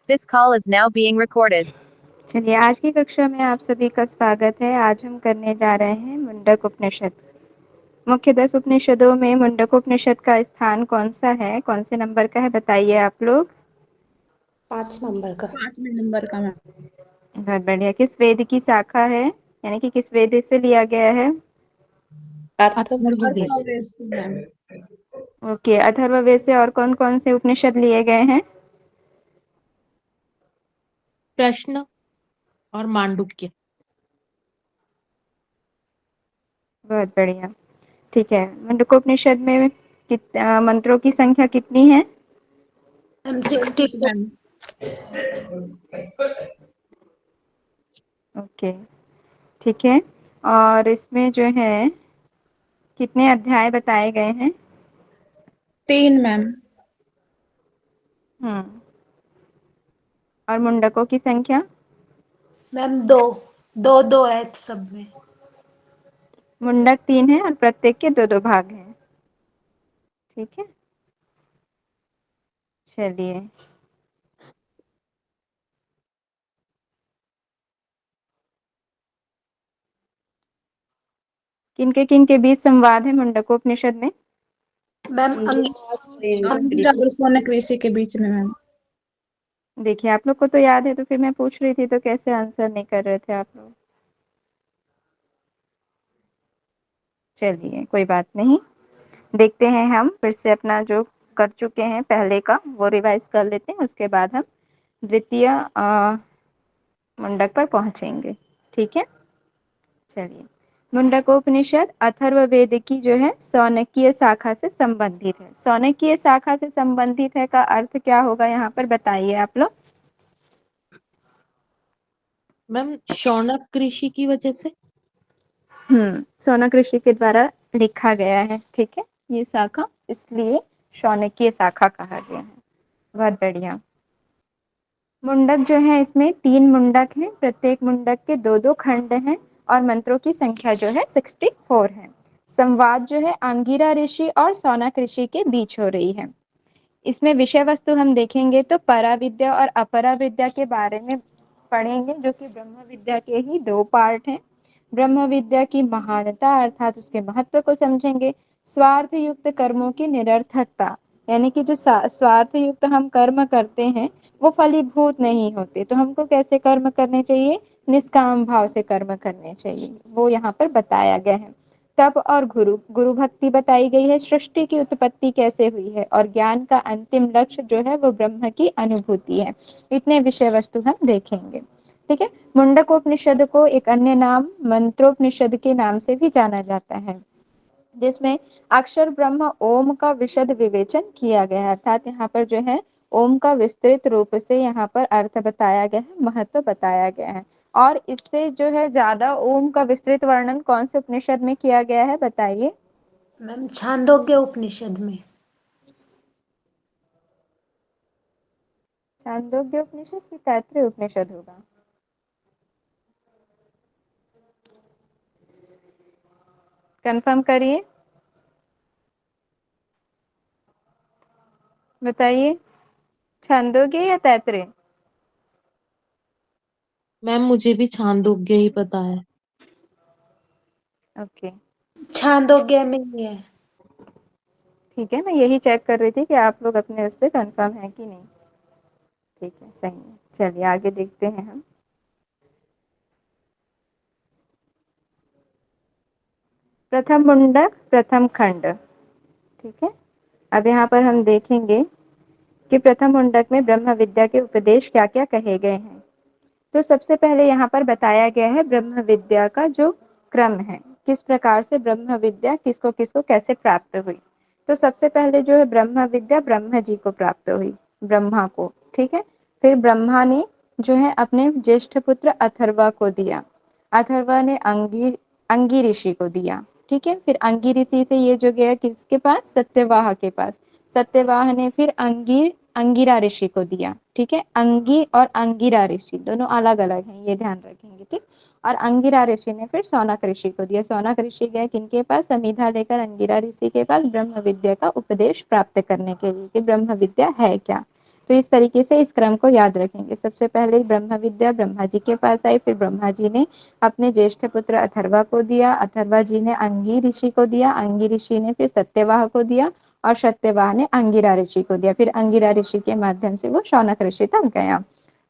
This call is now being recorded. चलिए, आज की कक्षा में आप सभी का स्वागत है। आज हम करने जा रहे हैं मुंडक उपनिषद। मुख्य 10 उपनिषदों में मुंडक उपनिषद का स्थान कौन सा है, कौन से नंबर का है, बताइए आप लोग। 5 नंबर का। 5 नंबर का मैम। बहुत बढ़िया। किस वेद की शाखा है, यानी कि किस वेद से लिया गया है? अथर्ववेद। अर्थवेद से मैम। ओके, अथर्ववेद से और कौन कौन से उपनिषद लिए गए हैं? प्रश्न और मांडुक्य। बहुत बढ़िया, ठीक है। मुंडकोपनिषद में मंत्रों की संख्या कितनी है? 64। मैम। ओके, ठीक है। और इसमें जो है कितने अध्याय बताए गए हैं? 3 मैम। और मुंडकों की संख्या? मैम दो दो दो है सब में। मुंडक 3 है और प्रत्येक के 2-2 भाग हैं। ठीक है, चलिए। किनके बीच संवाद है मुंडकोपनिषद में? मैम अंगिरा और सोनक ऋषि के बीच में मैम। देखिए, आप लोग को तो याद है, तो फिर मैं पूछ रही थी तो कैसे आंसर नहीं कर रहे थे आप लोग। चलिए, कोई बात नहीं। देखते हैं, हम फिर से अपना जो कर चुके हैं पहले का वो रिवाइज कर लेते हैं, उसके बाद हम द्वितीय मुंडक पर पहुंचेंगे। ठीक है, चलिए। मुंडकोपनिषद अथर्ववेद की जो है सौनकीय शाखा से संबंधित है। सौनकीय शाखा से संबंधित है का अर्थ क्या होगा, यहाँ पर बताइए आप लोग। मैम शौनक ऋषि की वजह से। शौनक ऋषि के द्वारा लिखा गया है, ठीक है, ये शाखा, इसलिए शौनकीय शाखा कहा गया है। बहुत बढ़िया। मुंडक जो है, इसमें 3 मुंडक हैं, प्रत्येक मुंडक के 2-2 खंड हैं और मंत्रों की संख्या जो है 64 है। संवाद जो है अंगिरा ऋषि और सौनक ऋषि के बीच हो रही है। इसमें विषय वस्तु हम देखेंगे तो परा विद्या और अपरा विद्या के बारे में पढ़ेंगे, जो कि ब्रह्म विद्या के ही 2 पार्ट हैं। ब्रह्म विद्या की महानता अर्थात उसके महत्व को समझेंगे। स्वार्थ युक्त कर्मों की निरर्थकता, यानी कि जो स्वार्थ युक्त हम कर्म करते हैं वो फलीभूत नहीं होते, तो हमको कैसे कर्म करने चाहिए? निष्काम भाव से कर्म करने चाहिए, वो यहाँ पर बताया गया है। तप और गुरु भक्ति बताई गई है। सृष्टि की उत्पत्ति कैसे हुई है और ज्ञान का अंतिम लक्ष्य जो है वो ब्रह्म की अनुभूति है। इतने विषय वस्तु हम देखेंगे। ठीक है। मुंडकोपनिषद को एक अन्य नाम मंत्रोपनिषद के नाम से भी जाना जाता है, जिसमें अक्षर ब्रह्म ओम का विशद विवेचन किया गया है, अर्थात यहाँ पर जो है ओम का विस्तृत रूप से यहाँ पर अर्थ बताया गया है, महत्व बताया गया है। और इससे जो है ज्यादा ओम का विस्तृत वर्णन कौन से उपनिषद में किया गया है, बताइए। मैम छांदोग्य उपनिषद में। छांदोग्य उपनिषद की तैत्रीय उपनिषद होगा। कंफर्म करिए, बताइए, छांदोग्य या तैत्रीय? मैम मुझे भी छांदोग्य ही पता है। ओके, छांदोग्य में ही है। ठीक है, मैं यही चेक कर रही थी कि आप लोग अपने उस पर कंफर्म है कि नहीं। ठीक है, सही है। चलिए आगे देखते हैं हम। प्रथम मुंडक प्रथम खंड। ठीक है, अब यहाँ पर हम देखेंगे कि प्रथम मुंडक में ब्रह्म विद्या के उपदेश क्या क्या कहे गए हैं। तो सबसे पहले यहाँ पर बताया गया है ब्रह्म विद्या का जो क्रम है, किस प्रकार से ब्रह्म विद्या किसको किसको कैसे प्राप्त हुई। तो सबसे पहले जो है ब्रह्म विद्या ब्रह्मा जी को प्राप्त हुई, ब्रह्मा को। ठीक है, फिर ब्रह्मा ने जो है अपने ज्येष्ठ पुत्र अथर्वा को दिया, अथर्वा ने अंगी ऋषि को दिया। ठीक है, फिर अंगी ऋषि से ये जो गया किसके पास? सत्यवाह के पास। सत्यवाह ने फिर अंगिरा ऋषि को दिया। ठीक है, अंगी और अंगिरा ऋषि दोनों अलग अलग हैं, ये ध्यान रखेंगे। ठीक, और अंगिरा ऋषि ने फिर सौनक ऋषि को दिया। सौनक ऋषि गए किनके पास? समीधा लेकर अंगिरा ऋषि के पास ब्रह्म विद्या का उपदेश प्राप्त करने के लिए कि ब्रह्म विद्या है क्या। तो इस तरीके से इस क्रम को याद रखेंगे। सबसे पहले ब्रह्म विद्या ब्रह्मा जी के पास आई, फिर ब्रह्मा जी ने अपने ज्येष्ठ पुत्र अथर्वा को दिया, अथर्वा जी ने अंगी ऋषि को दिया, अंगी ऋषि ने फिर सत्यवाह को दिया और सत्यवाह ने अंगिरा ऋषि को दिया। फिर अंगिरा ऋषि के माध्यम से वो शौनक ऋषि तक गया।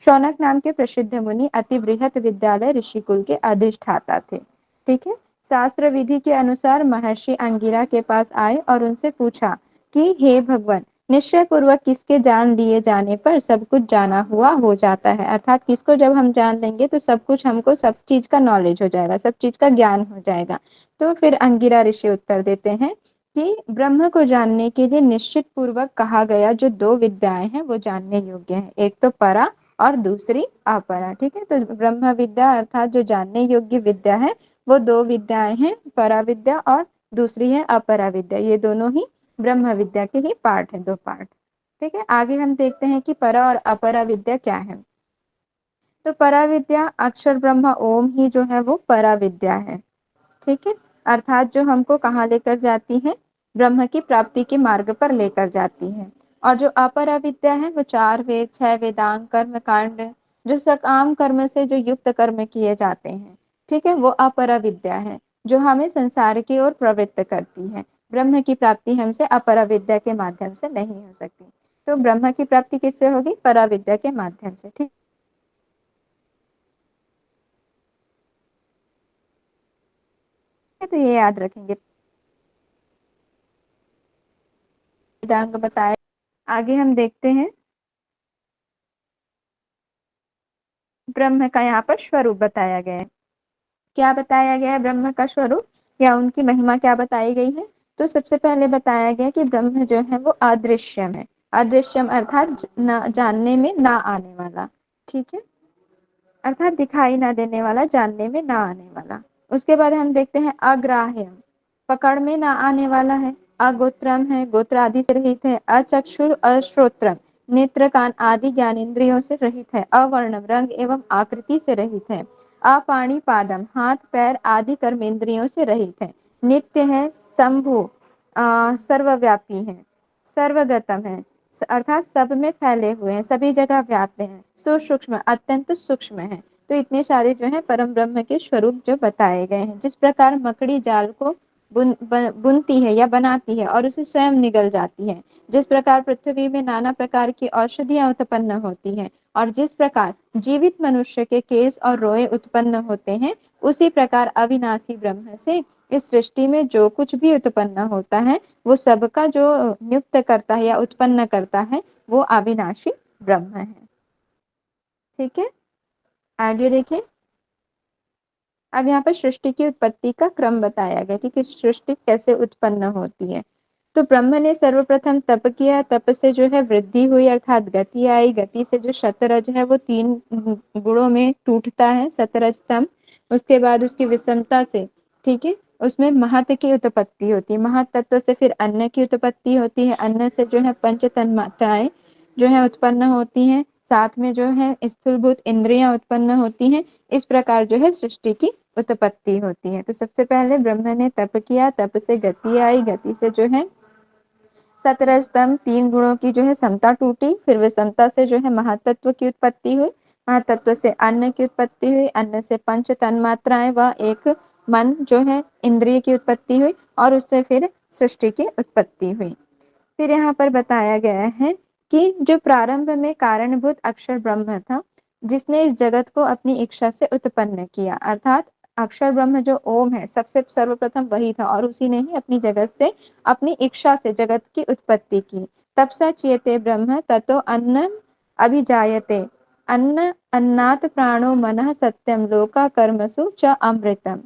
शौनक नाम के प्रसिद्ध मुनि अति बृहत विद्यालय ऋषिकुल के अधिष्ठाता थे। ठीक है। शास्त्र विधि के अनुसार महर्षि अंगिरा के पास आए और उनसे पूछा कि हे भगवान, निश्चय पूर्वक किसके जान लिए जाने पर सब कुछ जाना हुआ हो जाता है, अर्थात किसको जब हम जान लेंगे तो सब कुछ, हमको सब चीज का नॉलेज हो जाएगा, सब चीज का ज्ञान हो जाएगा। तो फिर अंगिरा ऋषि उत्तर देते हैं कि ब्रह्म को जानने के लिए निश्चित पूर्वक कहा गया जो दो विद्याएं हैं वो जानने योग्य है, एक तो परा और दूसरी अपरा। ठीक है। तो ब्रह्म विद्या अर्थात जो जानने योग्य विद्या है वो दो विद्याएं हैं, परा विद्या और दूसरी है अपरा विद्या। ये दोनों ही ब्रह्म विद्या के ही पार्ट है, दो पार्ट। ठीक है। आगे हम देखते हैं कि परा और अपरा विद्या क्या है। तो परा विद्या अक्षर ब्रह्म ओम ही जो है वो परा विद्या है। ठीक है। अर्थात जो हमको कहाँ लेकर जाती है, ब्रह्म की प्राप्ति के मार्ग पर लेकर जाती है। और जो अपरा विद्या है वो चार वेद, छह वेदांग, कर्म कांड, जो सकाम कर्म से जो युक्त कर्म किए जाते हैं, ठीक है, वो अपरा विद्या है जो हमें संसार की ओर प्रवृत्त करती है। ब्रह्म की प्राप्ति हमसे अपरा विद्या के माध्यम से नहीं हो सकती। तो ब्रह्म की प्राप्ति किससे होगी? परा विद्या के माध्यम से। ठीक है। तो ये याद रखेंगे, वेदांग बताए। आगे हम देखते हैं ब्रह्म का यहाँ पर स्वरूप बताया गया है। क्या बताया गया है ब्रह्म का स्वरूप या उनकी महिमा क्या बताई गई है? तो सबसे पहले बताया गया कि ब्रह्म जो है वो अदृश्यम है। अदृश्यम अर्थात जानने में ना आने वाला। ठीक है। अर्थात दिखाई ना देने वाला, जानने में ना आने वाला। उसके बाद हम देखते हैं अग्राह्यम, पकड़ में ना आने वाला है। अगोत्रम है, गोत्र आदि से रहित है। अचक्षुर अश्रोत्रम, नेत्र कान आदि ज्ञानेंद्रियों से रहित है। अवर्णम, रंग एवं आकृति से रहित है। अपाणी पादम, हाथ पैर आदि कर्मेंद्रियों से रहित है। नित्य है, शंभु सर्वव्यापी है, सर्वगतम है, अर्थात सब में फैले हुए हैं, सभी जगह व्याप्त हैं। सुसूक्ष्म, अत्यंत सूक्ष्म है। तो इतने सारे जो है परम ब्रह्म के स्वरूप जो बताए गए हैं। जिस प्रकार मकड़ी जाल को बुनती है या बनाती है और उसे स्वयं निगल जाती है, जिस प्रकार पृथ्वी में नाना प्रकार की औषधियां उत्पन्न होती हैं और जिस प्रकार जीवित मनुष्य के केस और रोए उत्पन्न होते हैं, उसी प्रकार अविनाशी ब्रह्म से इस सृष्टि में जो कुछ भी उत्पन्न होता है वो सबका जो नियुक्त करता है या उत्पन्न करता है वो अविनाशी ब्रह्म है। ठीक है। आगे देखें। अब यहाँ पर सृष्टि की उत्पत्ति का क्रम बताया गया कि सृष्टि कैसे उत्पन्न होती है। तो ब्रह्म ने सर्वप्रथम तप किया, तप से जो है वृद्धि हुई अर्थात गति आई। गति से जो शतरज है वो तीन गुणों में टूटता है, शतरज तम। उसके बाद उसकी विषमता से, ठीक है, उसमें महत की उत्पत्ति होती है। महत तत्व से फिर अन्न की उत्पत्ति होती है। अन्न से जो है पंच तन्मात्राएं जो है उत्पन्न होती हैं। साथ में जो है स्थूलभूत इंद्रियां उत्पन्न होती हैं। इस प्रकार जो है सृष्टि की उत्पत्ति होती है। तो सबसे पहले ब्रह्म ने तप किया, तप से गति आई, गति से जो है सतरजतम तीन गुणों की जो है समता टूटी। फिर वे समता से जो है महातत्व की उत्पत्ति हुई। महातत्व से अन्न की उत्पत्ति हुई। अन्न से पंच तन्मात्राएं व एक मन जो है इंद्रिय की उत्पत्ति हुई और उससे फिर सृष्टि की उत्पत्ति हुई। फिर यहाँ पर बताया गया है कि जो प्रारंभ में कारणभूत अक्षर ब्रह्म था, जिसने इस जगत को अपनी इच्छा से उत्पन्न किया, अर्थात अक्षर ब्रह्म जो ओम है सबसे सर्वप्रथम वही था और उसी ने ही अपनी जगत से, अपनी इच्छा से जगत की उत्पत्ति की। तब स चीयते ब्रह्म ततो अन्न अभिजायते, अन्न अन्नात् प्राणो मनः सत्यम लोका कर्मसु च अमृतम,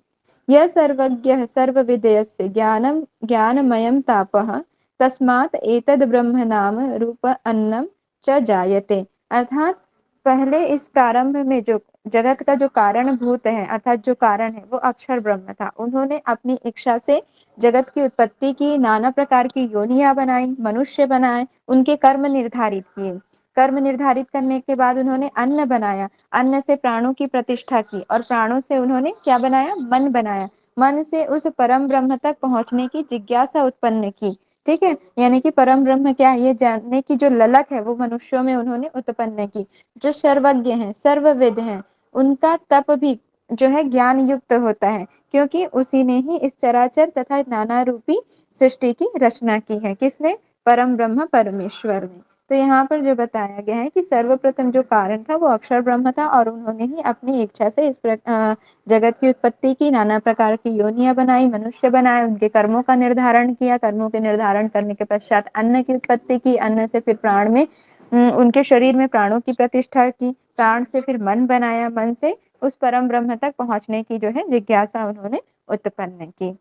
यह सर्वज्ञ सर्वविद यस्य ज्ञानम ज्ञानमयम तापः तस्मात् एतद् ब्रह्म नाम रूप अन्नम च जायते। अर्थात पहले इस प्रारंभ में जो जगत का जो कारण भूत है अर्थात जो कारण है वो अक्षर ब्रह्म था। उन्होंने अपनी इच्छा से जगत की उत्पत्ति की, नाना प्रकार की योनियां बनाई, मनुष्य बनाए, उनके कर्म निर्धारित किए। कर्म निर्धारित करने के बाद उन्होंने अन्न बनाया, अन्न से प्राणों की प्रतिष्ठा की और प्राणों से उन्होंने क्या बनाया? मन बनाया। मन से उस परम ब्रह्म तक पहुंचने की जिज्ञासा उत्पन्न की। ठीक है। यानी कि परम ब्रह्म क्या है, ये जानने की जो ललक है वो मनुष्यों में उन्होंने उत्पन्न की। जो सर्वज्ञ हैं, सर्वविद हैं, उनका तप भी जो है ज्ञान युक्त होता है, क्योंकि उसी ने ही इस चराचर तथा नाना रूपी सृष्टि की रचना की है। किसने? परम ब्रह्म परमेश्वर ने। तो यहाँ पर जो बताया गया है कि सर्वप्रथम जो कारण था वो अक्षर ब्रह्म था, और उन्होंने ही अपनी इच्छा से जगत की उत्पत्ति की, नाना प्रकार की योनियां बनाई, मनुष्य बनाए, उनके कर्मों का निर्धारण किया, कर्मों के निर्धारण करने के पश्चात अन्न की उत्पत्ति की, अन्न से फिर प्राण में उनके शरीर में प्राणों की प्रतिष्ठा की, प्राण से फिर मन बनाया, मन से उस परम ब्रह्म तक पहुंचने की जो है जिज्ञासा उन्होंने उत्पन्न की।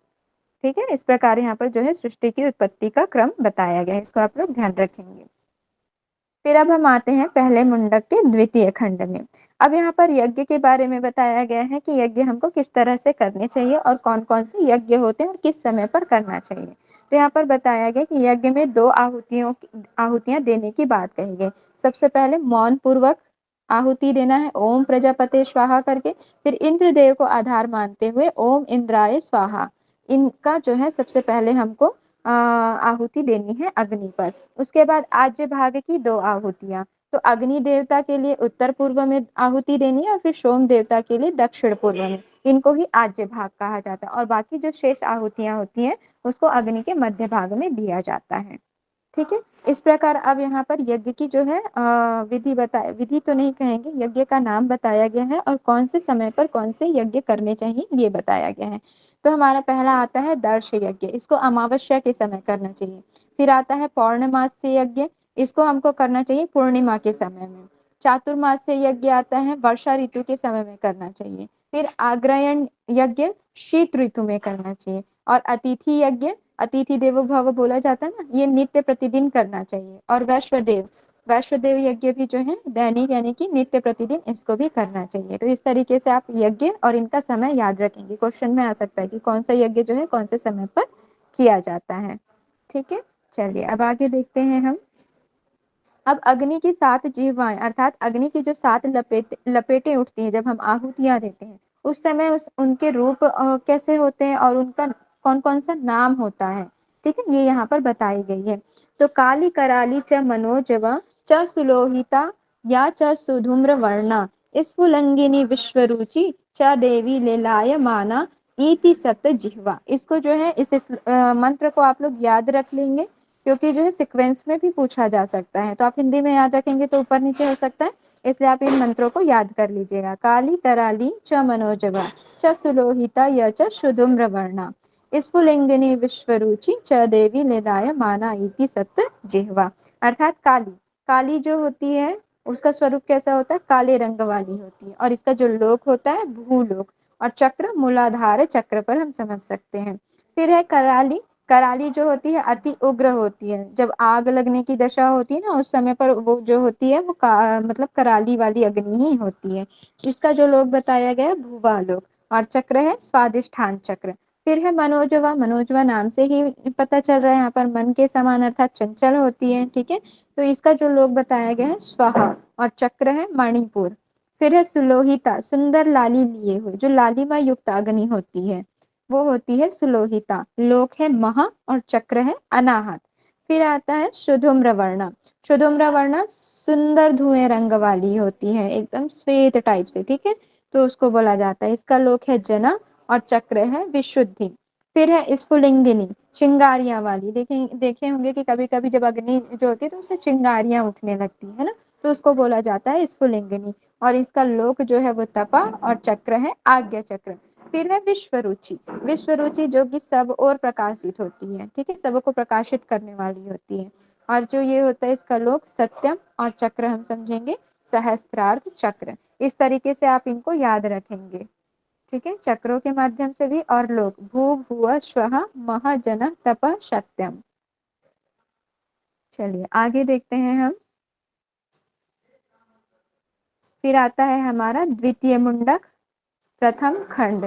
ठीक है। इस प्रकार यहाँ पर जो है सृष्टि की उत्पत्ति का क्रम बताया गया है, इसको आप लोग ध्यान रखेंगे। फिर अब हम आते हैं पहले मुंडक के द्वितीय खंड में। अब यहाँ पर यज्ञ के बारे में बताया गया है कि यज्ञ हमको किस तरह से करने चाहिए और कौन कौन से यज्ञ होते हैं और किस समय पर करना चाहिए। तो यहाँ पर बताया गया कि यज्ञ में 2 आहुतियां देने की बात कही गई। सबसे पहले मौन पूर्वक आहुति देना है, ओम प्रजापते स्वाहा करके। फिर इंद्रदेव को आधार मानते हुए ओम इंद्राय स्वाहा, इनका जो है सबसे पहले हमको आहुति देनी है अग्नि पर। उसके बाद आज्य भाग की 2 आहुतियां, तो अग्नि देवता के लिए उत्तर पूर्व में आहुति देनी है और फिर सोम देवता के लिए दक्षिण पूर्व में। इनको ही आज्य भाग कहा जाता है, और बाकी जो शेष आहुतियां होती हैं उसको अग्नि के मध्य भाग में दिया जाता है। ठीक है। इस प्रकार अब यहाँ पर यज्ञ की जो है विधि तो नहीं कहेंगे, यज्ञ का नाम बताया गया है और कौन से समय पर कौन से यज्ञ करने चाहिए ये बताया गया है। तो हमारा पहला आता है दर्श यज्ञ, इसको अमावस्या के समय करना चाहिए। फिर आता है पौर्णमास्य यज्ञ, इसको हमको करना चाहिए पूर्णिमा के समय में। चातुर्मास्य यज्ञ आता है, वर्षा ऋतु के समय में करना चाहिए। फिर आग्रयण यज्ञ शीत ऋतु में करना चाहिए। और अतिथि यज्ञ, अतिथि देवो भव बोला जाता है ना, ये नित्य प्रतिदिन करना चाहिए। और वैश्वदेव यज्ञ भी जो है दैनिक यानी कि नित्य प्रतिदिन इसको भी करना चाहिए। तो इस तरीके से आप यज्ञ और इनका समय याद रखेंगे, क्वेश्चन में आ सकता है कि कौन सा यज्ञ जो है कौन से समय पर किया जाता है। ठीक है। चलिए अब आगे देखते हैं हम। अब अग्नि की 7 जिह्वाएं अर्थात अग्नि की जो 7 लपेटें उठती हैं जब हम आहुतियां देते हैं, उस समय उनके रूप कैसे होते हैं और उनका कौन कौन सा नाम होता है। ठीक है, ये यहाँ पर बताई गई है। तो काली कराली च मनोजवा च सुलोहिता या च सुधूम्र वर्णा स्फुलंगिनी विश्वरुचि च देवी लेलाय माना इति सप्त जिह्वा। इसको जो है इस मंत्र को आप लोग याद रख लेंगे, क्योंकि जो है सीक्वेंस में भी पूछा जा सकता है। तो आप हिंदी में याद रखेंगे तो ऊपर नीचे हो सकता है, इसलिए आप इन मंत्रों को याद कर लीजिएगा। काली कराली च मनोजवा च सुलोहिता य च शुधुम्र वर्णा स्फुलिंगिनी विश्वरुचि च देवी लेदाय माना इति सप्त जिह्वा। अर्थात काली, काली जो होती है उसका स्वरूप कैसा होता है, काले रंग वाली होती है, और इसका जो लोक होता है भूलोक, और चक्र मूलाधार चक्र पर हम समझ सकते हैं। फिर है कराली, कराली जो होती है अति उग्र होती है, जब आग लगने की दशा होती है ना उस समय पर वो जो होती है वो मतलब कराली वाली अग्नि ही होती है। इसका जो लोक बताया गया है भूवा लोक, और चक्र है स्वादिष्ठान चक्र। फिर है मनोजवा, मनोजवा नाम से ही पता चल रहा है यहाँ पर मन के समान अर्थात चंचल होती है। ठीक है, तो इसका जो लोक बताया गया है स्वाहा, और चक्र है मणिपुर। फिर है सुलोहिता, सुंदर लाली लिए हुए, जो लालिमा युक्त अग्नि होती है वो होती है सुलोहिता, लोक है महा और चक्र है अनाहत। फिर आता है शुधुम्र वर्णा, शुधुम्र वर्णा सुंदर धुएं रंग वाली होती है, एकदम श्वेत टाइप से। ठीक है, तो उसको बोला जाता है, इसका लोक है जना और चक्र है विशुद्धि। फिर है स्फुलिंगिनी, चिंगारियां वाली, देखे होंगे कि कभी कभी जब अग्नि जो होती है तो उससे चिंगारियां उठने लगती है ना, तो उसको बोला जाता है स्फुलिंगिनी, और इसका लोक जो है वो तपा और चक्र है आज्ञा चक्र। फिर है विश्वरुचि, विश्वरुचि जो कि सब और प्रकाशित होती है। ठीक है, सबको प्रकाशित करने वाली होती है, और जो ये होता है इसका लोक सत्यम, और चक्र हम समझेंगे सहस्त्रार्थ चक्र। इस तरीके से आप इनको याद रखेंगे। ठीक है, चक्रों के माध्यम से भी, और लोक भू भुव स्वः मह जन तप सत्यम। चलिए आगे देखते हैं हम। फिर आता है हमारा द्वितीय मुंडक प्रथम खंड।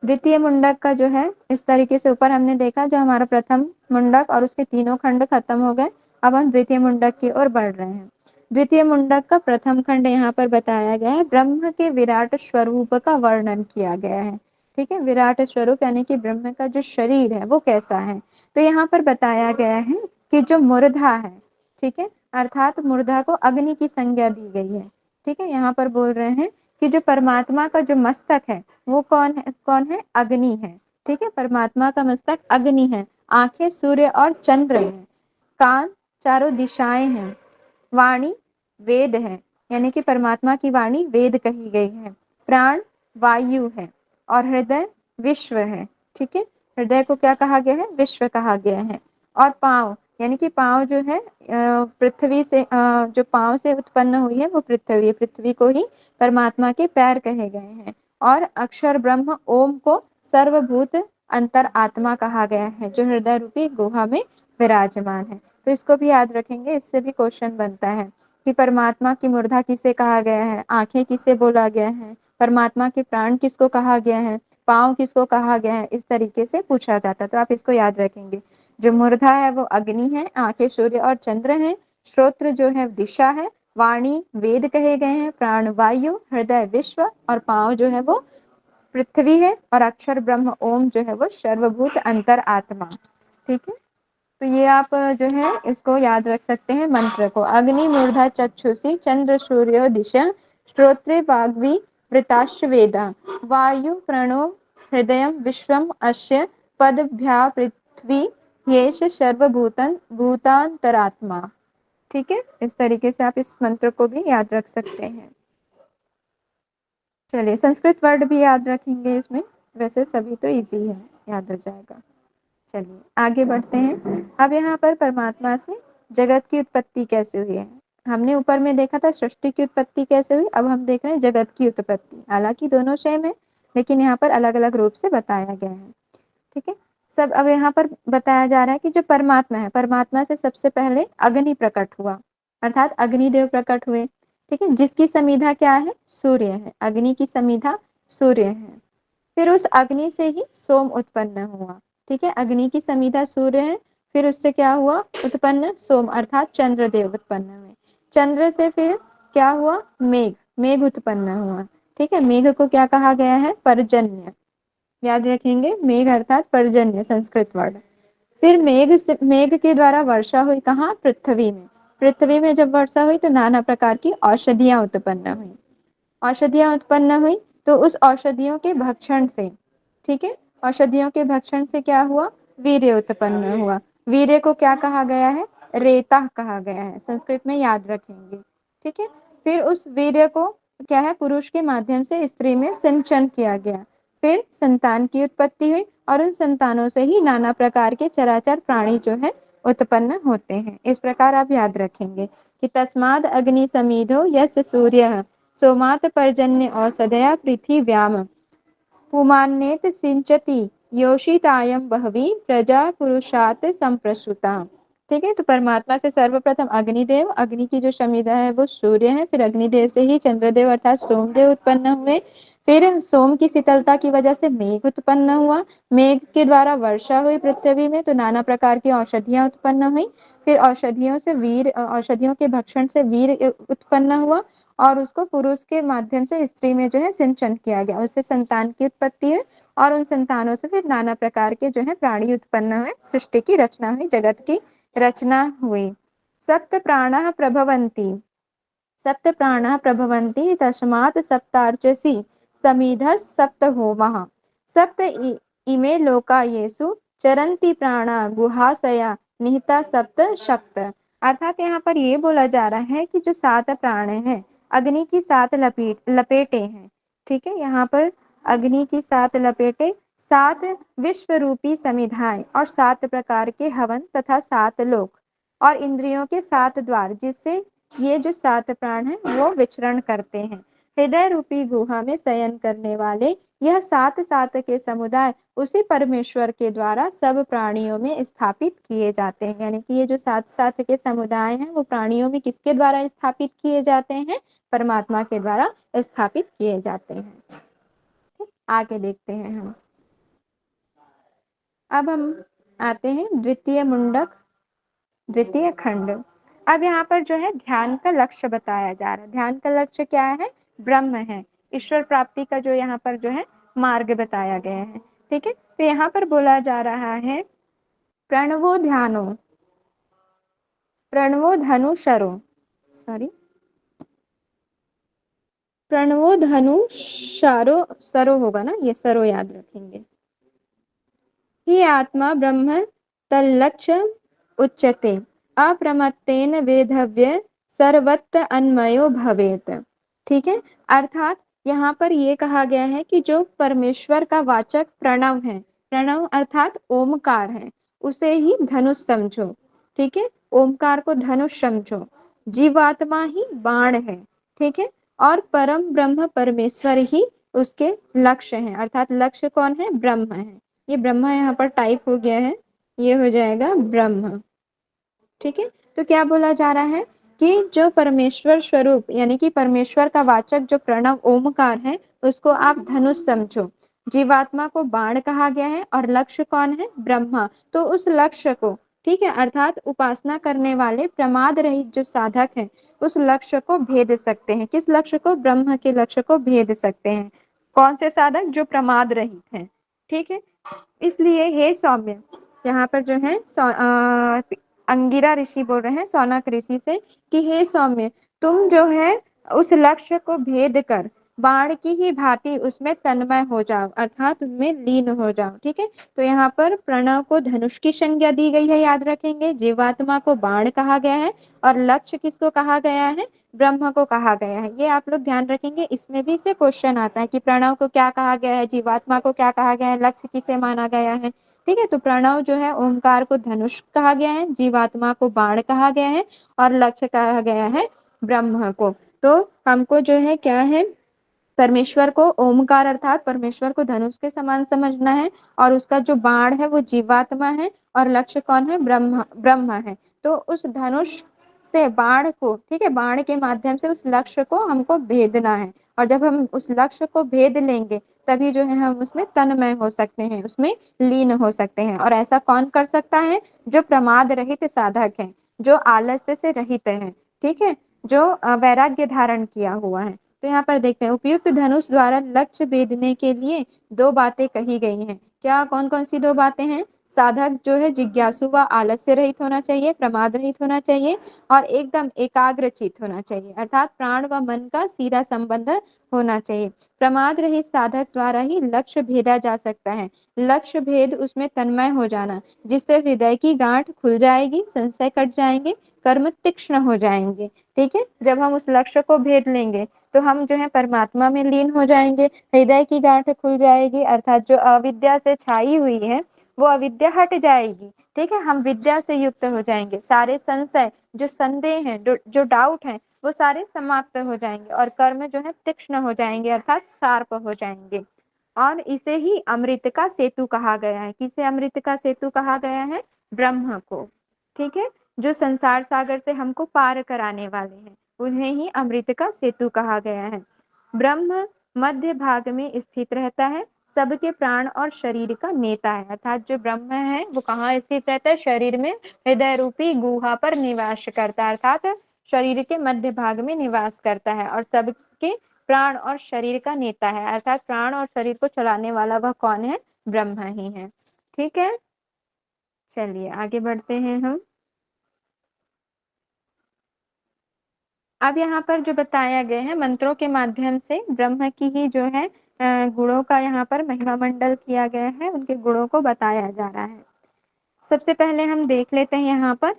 द्वितीय मुंडक का जो है इस तरीके से, ऊपर हमने देखा जो हमारा प्रथम मुंडक और उसके तीनों खंड खत्म हो गए, अब हम द्वितीय मुंडक की ओर बढ़ रहे हैं। द्वितीय मुंडक का प्रथम खंड यहाँ पर बताया गया है, ब्रह्म के विराट स्वरूप का वर्णन किया गया है। ठीक है। विराट स्वरूप यानी कि ब्रह्म का जो शरीर है वो कैसा है, तो यहाँ पर बताया गया है कि जो मूर्धा है, ठीक है, अर्थात मूर्धा को अग्नि की संज्ञा दी गई है। ठीक है, यहाँ पर बोल रहे हैं कि जो परमात्मा का जो मस्तक है वो कौन है, अग्नि है। ठीक है, परमात्मा का मस्तक अग्नि है, आंखें सूर्य और चंद्र हैं, कान चारों दिशाएं हैं, वाणी वेद है, यानी कि परमात्मा की वाणी वेद कही गई है, प्राण वायु है और हृदय विश्व है। ठीक है, हृदय को क्या कहा गया है, विश्व कहा गया है। और पांव, यानी कि पांव जो है पृथ्वी से जो पांव से उत्पन्न हुई है वो पृथ्वी, पृथ्वी को ही परमात्मा के पैर कहे गए हैं। और अक्षर ब्रह्म ओम को सर्वभूत अंतर आत्मा कहा गया है, जो हृदय रूपी गुहा में विराजमान है। तो इसको भी याद रखेंगे, इससे भी क्वेश्चन बनता है कि परमात्मा की मूर्धा किसे कहा गया है, आंखें किसे बोला गया है, परमात्मा के प्राण किसको कहा गया है, पांव किसको कहा गया है, इस तरीके से पूछा जाता है। तो आप इसको याद रखेंगे। जो मूर्धा है वो अग्नि है, आंखें सूर्य और चंद्र हैं, श्रोत्र जो है दिशा है, वाणी वेद कहे गए हैं, प्राण वायु, हृदय विश्व और पांव जो है वो पृथ्वी है, और अक्षर ब्रह्म ओम जो है वो सर्वभूत अंतर आत्मा। ठीक है, तो ये आप जो है इसको याद रख सकते हैं मंत्र को। अग्नि मूर्धा चक्षुषी चंद्र सूर्यो दिशा श्रोत्रे वाग्वी वृताश्च वेदा वायु प्रणो हृदय विश्वम अस्य पदभ्या पृथ्वी येष सर्वभूतन भूतांतरात्मा। ठीक है, इस तरीके से आप इस मंत्र को भी याद रख सकते हैं। चलिए, संस्कृत वर्ड भी याद रखेंगे इसमें, वैसे सभी तो इजी है, याद हो जाएगा। चलिए आगे बढ़ते हैं। अब यहाँ पर परमात्मा से जगत की उत्पत्ति कैसे हुई है। हमने ऊपर में देखा था सृष्टि की उत्पत्ति कैसे हुई, अब हम देख रहे हैं जगत की उत्पत्ति। हालांकि दोनों सेम है, लेकिन यहाँ पर अलग अलग रूप से बताया गया है। ठीक है, सब अब यहाँ पर बताया जा रहा है कि जो परमात्मा है, परमात्मा से सबसे पहले अग्नि प्रकट हुआ, अर्थात अग्निदेव प्रकट हुए। ठीक है, जिसकी समीधा क्या है, सूर्य है, अग्नि की समीधा सूर्य है। फिर उस अग्नि से ही सोम उत्पन्न हुआ। ठीक है, अग्नि की समीधा सूर्य है, फिर उससे क्या हुआ उत्पन्न, सोम अर्थात चंद्रदेव उत्पन्न हुए। चंद्र से फिर क्या हुआ, मेघ, मेघ उत्पन्न हुआ। ठीक है, मेघ को क्या कहा गया है, पर्जन्य, याद रखेंगे, मेघ अर्थात पर्जन्य संस्कृत वर्ड। फिर मेघ के द्वारा वर्षा हुई कहाँ, पृथ्वी में। पृथ्वी में जब वर्षा हुई तो नाना प्रकार की औषधियां उत्पन्न हुई। औषधियां उत्पन्न हुई तो उस औषधियों के भक्षण से, ठीक है, औषधियों के भक्षण से क्या हुआ, वीर्य उत्पन्न हुआ। वीर्य को क्या कहा गया है, रेता कहा गया है, संस्कृत में याद रखेंगे। ठीक है, फिर उस वीर्य को क्या है, पुरुष के माध्यम से स्त्री में सिंचन किया गया। फिर संतान की उत्पत्ति हुई और उन संतानों से ही नाना प्रकार के चराचर प्राणी जो है उत्पन्न होते हैं। इस प्रकार आप याद रखेंगे कि तस्माद अग्नि समीधो यस्य सूर्य सोमात पर्जन्य औषधया पृथिव्याम पुमान्येत सिंचति योषितायम बहवी प्रजा पुरुषात संप्रसुता। ठीक है, तो परमात्मा से सर्वप्रथम अग्निदेव, अग्नि की जो समीधा है वो सूर्य है, फिर अग्निदेव से ही चंद्रदेव अर्थात सोमदेव उत्पन्न हुए। फिर सोम की शीतलता की वजह से मेघ उत्पन्न हुआ, मेघ के द्वारा वर्षा हुई पृथ्वी में, तो नाना प्रकार की औषधियां उत्पन्न हुई। फिर औषधियों के भक्षण से वीर उत्पन्न हुआ और उसको पुरुष के माध्यम से स्त्री में जो है सिंचन किया गया, उससे संतान की उत्पत्ति है और उन संतानों से फिर नाना प्रकार के जो है प्राणी उत्पन्न हुए, सृष्टि की रचना हुई, जगत की रचना हुई। सप्त प्राणः प्रभवन्ति, सप्त प्राणः प्रभवन्ति तस्मात् सप्तार्चसी समीधः सप्त होमः सप्त इमे लोका येषु चरन्ति प्राणा गुहाशया निहिता सप्त शक्त। अर्थात यहाँ पर ये बोला जा रहा है कि जो 7 प्राण हैं, अग्नि की 7 लपेटे हैं। ठीक है, यहाँ पर अग्नि की 7 लपेटे, 7 विश्व रूपी समिधाएं और 7 प्रकार के हवन तथा 7 लोक और इंद्रियों के 7 द्वार, जिससे ये जो 7 प्राण हैं वो विचरण करते हैं। हृदय रूपी गुहा में शयन करने वाले यह 7 के समुदाय उसी परमेश्वर के द्वारा सब प्राणियों में स्थापित किए जाते हैं। यानी कि ये जो 7 के समुदाय हैं वो प्राणियों में किसके द्वारा स्थापित किए जाते हैं, परमात्मा के द्वारा स्थापित किए जाते हैं। आगे देखते हैं हम। अब हम आते हैं द्वितीय मुंडक, द्वितीय खंड। अब यहाँ पर जो है ध्यान का लक्ष्य बताया जा रहा है। ध्यान का लक्ष्य क्या है, ब्रह्म है, ईश्वर प्राप्ति का जो यहाँ पर जो है मार्ग बताया गया है। ठीक है, तो यहाँ पर बोला जा रहा है प्रणवो ध्यानो, प्रणवो धनुषरो, सॉरी, प्रणवो धनुषारो, सरो होगा ना, ये सरो याद रखेंगे। ही आत्मा ब्रह्म तल्लक्ष्य उच्यते, अप्रमत्तेन वेधव्य सर्वत्र अन्मयो भवेत। ठीक है, अर्थात यहाँ पर ये कहा गया है कि जो परमेश्वर का वाचक प्रणव है, प्रणव अर्थात ओमकार है, उसे ही धनुष समझो। ठीक है, ओमकार को धनुष समझो, जीवात्मा ही बाण है। ठीक है, और परम ब्रह्म परमेश्वर ही उसके लक्ष्य है, अर्थात लक्ष्य कौन है, ब्रह्म है। ये ब्रह्मा यहाँ पर टाइप हो गया है, ये हो जाएगा ब्रह्म। ठीक है, तो क्या बोला जा रहा है कि जो परमेश्वर स्वरूप यानी कि परमेश्वर का वाचक जो प्रणव ओमकार है, उसको आप धनुष समझो, जीवात्मा को बाण कहा गया है, और लक्ष्य कौन है, ब्रह्मा। तो उस लक्ष्य को, ठीक है, अर्थात उपासना करने वाले प्रमाद रहित जो साधक हैं, उस लक्ष्य को भेद सकते हैं। किस लक्ष्य को, ब्रह्म के लक्ष्य को भेद सकते हैं। कौन से साधक, जो प्रमाद रहित हैं। ठीक है, इसलिए हे सौम्य, यहाँ पर जो है अंगिरा ऋषि बोल रहे हैं सौनक ऋषि से कि हे सौम्य, तुम जो है उस लक्ष्य को भेद कर बाण की ही भांति उसमें तन्मय हो जाओ, अर्थात उनमें लीन हो जाओ। ठीक है, तो यहाँ पर प्रणव को धनुष की संज्ञा दी गई है, याद रखेंगे। जीवात्मा को बाण कहा गया है, और लक्ष्य किसको कहा गया है, ब्रह्म को कहा गया है। ये आप लोग ध्यान रखेंगे, इसमें भी से क्वेश्चन आता है कि प्रणव को क्या कहा गया है, जीवात्मा को क्या कहा गया है, लक्ष्य किसे माना गया है। ठीक है, तो प्रणव जो है ओमकार को धनुष कहा गया है, जीवात्मा को बाण कहा गया है, और लक्ष्य कहा गया है ब्रह्म को। तो हमको जो है क्या है, परमेश्वर को ओमकार अर्थात परमेश्वर को धनुष के समान समझना है, और उसका जो बाण है वो जीवात्मा है, और लक्ष्य कौन है, ब्रह्म ब्रह्म है। तो उस धनुष से बाण को, ठीक है, बाण के माध्यम से उस लक्ष्य को हमको भेदना है, और जब हम उस लक्ष्य को भेद लेंगे तभी जो है हम उसमें तन्मय हो सकते हैं, उसमें लीन हो सकते हैं। और ऐसा कौन कर सकता है, जो प्रमाद रहित साधक है, जो आलस्य से रहित है। ठीक है, जो वैराग्य धारण किया हुआ है। तो यहाँ पर देखते हैं, उपयुक्त धनुष द्वारा लक्ष्य भेदने के लिए दो बातें कही गई हैं। क्या, कौन कौन सी दो बातें हैं, साधक जो है जिज्ञासु व आलस्य रहित होना चाहिए, प्रमाद रहित होना चाहिए, और एकदम एकाग्रचित होना चाहिए, अर्थात प्राण व मन का सीधा संबंध होना चाहिए। प्रमाद रहित साधक द्वारा ही लक्ष्य भेदा जा सकता है। लक्ष्य भेद, उसमें तन्मय हो जाना, जिससे हृदय की गांठ खुल जाएगी, संशय कट जाएंगे, कर्म तीक्ष्ण हो जाएंगे। ठीक है, जब हम उस लक्ष्य को भेद लेंगे तो हम जो है परमात्मा में लीन हो जाएंगे, हृदय की गांठ खुल जाएगी, अर्थात जो अविद्या से छाई हुई है वो अविद्या हट जाएगी। ठीक है, हम विद्या से युक्त हो जाएंगे, सारे संशय, जो संदेह है, जो डाउट है, वो सारे समाप्त हो जाएंगे, और कर्म जो है तीक्ष्ण हो जाएंगे, अर्थात शार्प हो जाएंगे। और इसे ही अमृत का सेतु कहा गया है। किसे अमृत का सेतु कहा गया है, ब्रह्म को। ठीक है, जो संसार सागर से हमको पार कराने वाले हैं, उन्हें ही अमृत का सेतु कहा गया है। ब्रह्म मध्य भाग में स्थित रहता है, सबके प्राण और शरीर का नेता है, अर्थात जो ब्रह्म है वो कहाँ स्थित रहता है, शरीर में हृदय रूपी गुहा पर निवास करता है, अर्थात शरीर के मध्य भाग में निवास करता है, और सबके प्राण और शरीर का नेता है, अर्थात प्राण और शरीर को चलाने वाला वह कौन है, ब्रह्म ही है। ठीक है, चलिए आगे बढ़ते हैं हम। अब यहाँ पर जो बताया गया है मंत्रों के माध्यम से ब्रह्म की ही जो है गुणों का यहाँ पर महिमा मंडल किया गया है, उनके गुणों को बताया जा रहा है। सबसे पहले हम देख लेते हैं यहाँ पर,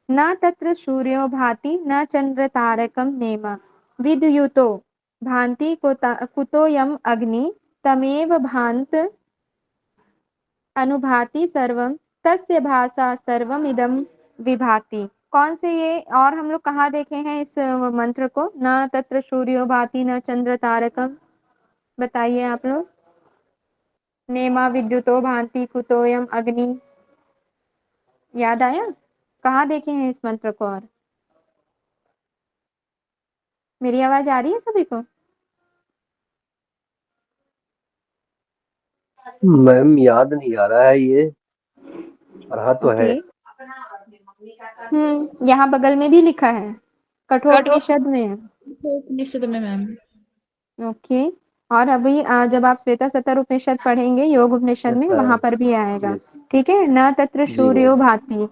न तत्र सूर्यो भाति न चंद्र तारकम नेमा, विद्युतो भांति कुतो यम अग्नि, तमेव भांत अनुभाति सर्वम, तस्य भाषा सर्वम इदम विभाति। कौन से ये, और हम लोग कहाँ देखे हैं इस मंत्र को, न तत्र सूर्यो भाति न चंद्र तारकम, बताइए आप लोग। नेमा विद्युतो भांति कुतोयम अग्नि, याद आया, कहाँ देखे हैं इस मंत्र को। और मेरी आवाज आ रही है सभी को। मैम याद नहीं आ रहा है, ये पढ़ा तो है। यहाँ बगल में भी लिखा है, कठोपनिषद में है। उपनिषद में मैम। ओके, और अभी जब आप श्वेता सतर उपनिषद पढ़ेंगे योग उपनिषद में, वहां पर भी आएगा। यस ठीक है, न तत्र जी सूर्यो मैम भाति,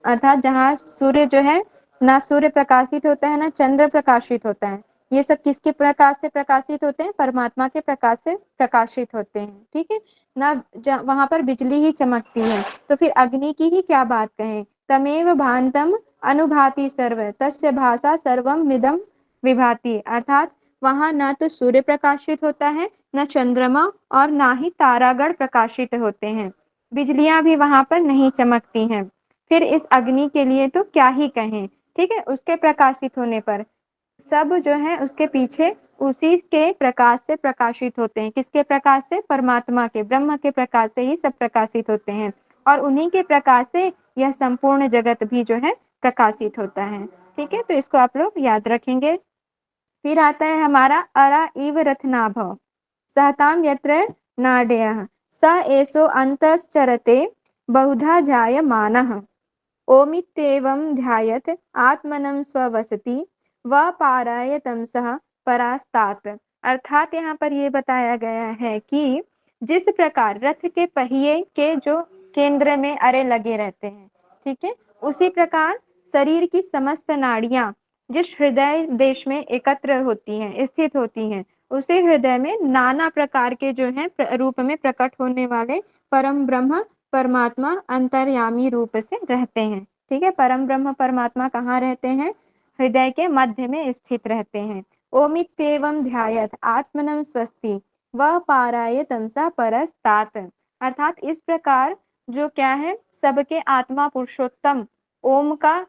अर्थात जहाँ सूर्य जो है, ना सूर्य प्रकाशित होता है ना चंद्र प्रकाशित होता है। ये सब किसके प्रकाश से प्रकाशित होते हैं? परमात्मा के प्रकाश से प्रकाशित होते हैं। ठीक है ना, वहां पर बिजली ही चमकती है। तो फिर अग्नि की ही क्या बात कहें? तमेव भान्तम अनुभाति सर्व तस्य भाषा सर्वम विदम विभाति, अर्थात वहां ना तो सूर्य प्रकाशित होता है, न चंद्रमा, और ना ही तारागण प्रकाशित होते हैं। बिजलियां भी वहां पर नहीं चमकती हैं। फिर इस अग्नि के लिए तो क्या ही कहें। ठीक है, उसके प्रकाशित होने पर सब जो है उसके पीछे उसी के प्रकाश से प्रकाशित होते हैं। किसके प्रकाश से? परमात्मा के, ब्रह्म के प्रकाश से ही सब प्रकाशित होते हैं, और उन्हीं के प्रकाश से यह संपूर्ण जगत भी जो है प्रकाशित होता है। ठीक है, तो इसको आप लोग याद रखेंगे। फिर आता है हमारा अरा इव रथनाभ सहताम यत्र नाड्यः स एसो अंतश्चरते बहुधा जायमानः ओमित्येवं ध्यायत आत्मनं स्ववसति व पाराय तमसः परास्तात्, अर्थात यहाँ पर ये बताया गया है कि जिस प्रकार रथ के पहिए के जो केंद्र में अरे लगे रहते हैं, ठीक है, उसी प्रकार शरीर की समस्त नाड़ियां जिस हृदय देश में एकत्र होती हैं, स्थित होती हैं, उसी हृदय में नाना प्रकार के जो है रूप में प्रकट होने वाले परम ब्रह्म परमात्मा अंतर्यामी रूप से रहते हैं। ठीक है, परम ब्रह्म परमात्मा कहाँ रहते हैं? हृदय के मध्य में स्थित रहते हैं। ओमित्येवं ध्यायत आत्मनं स्वस्ति व पाराय तमसा परस्तात, अर्थात इस प्रकार जो क्या है, सबके आत्मा पुरुषोत्तम ओम का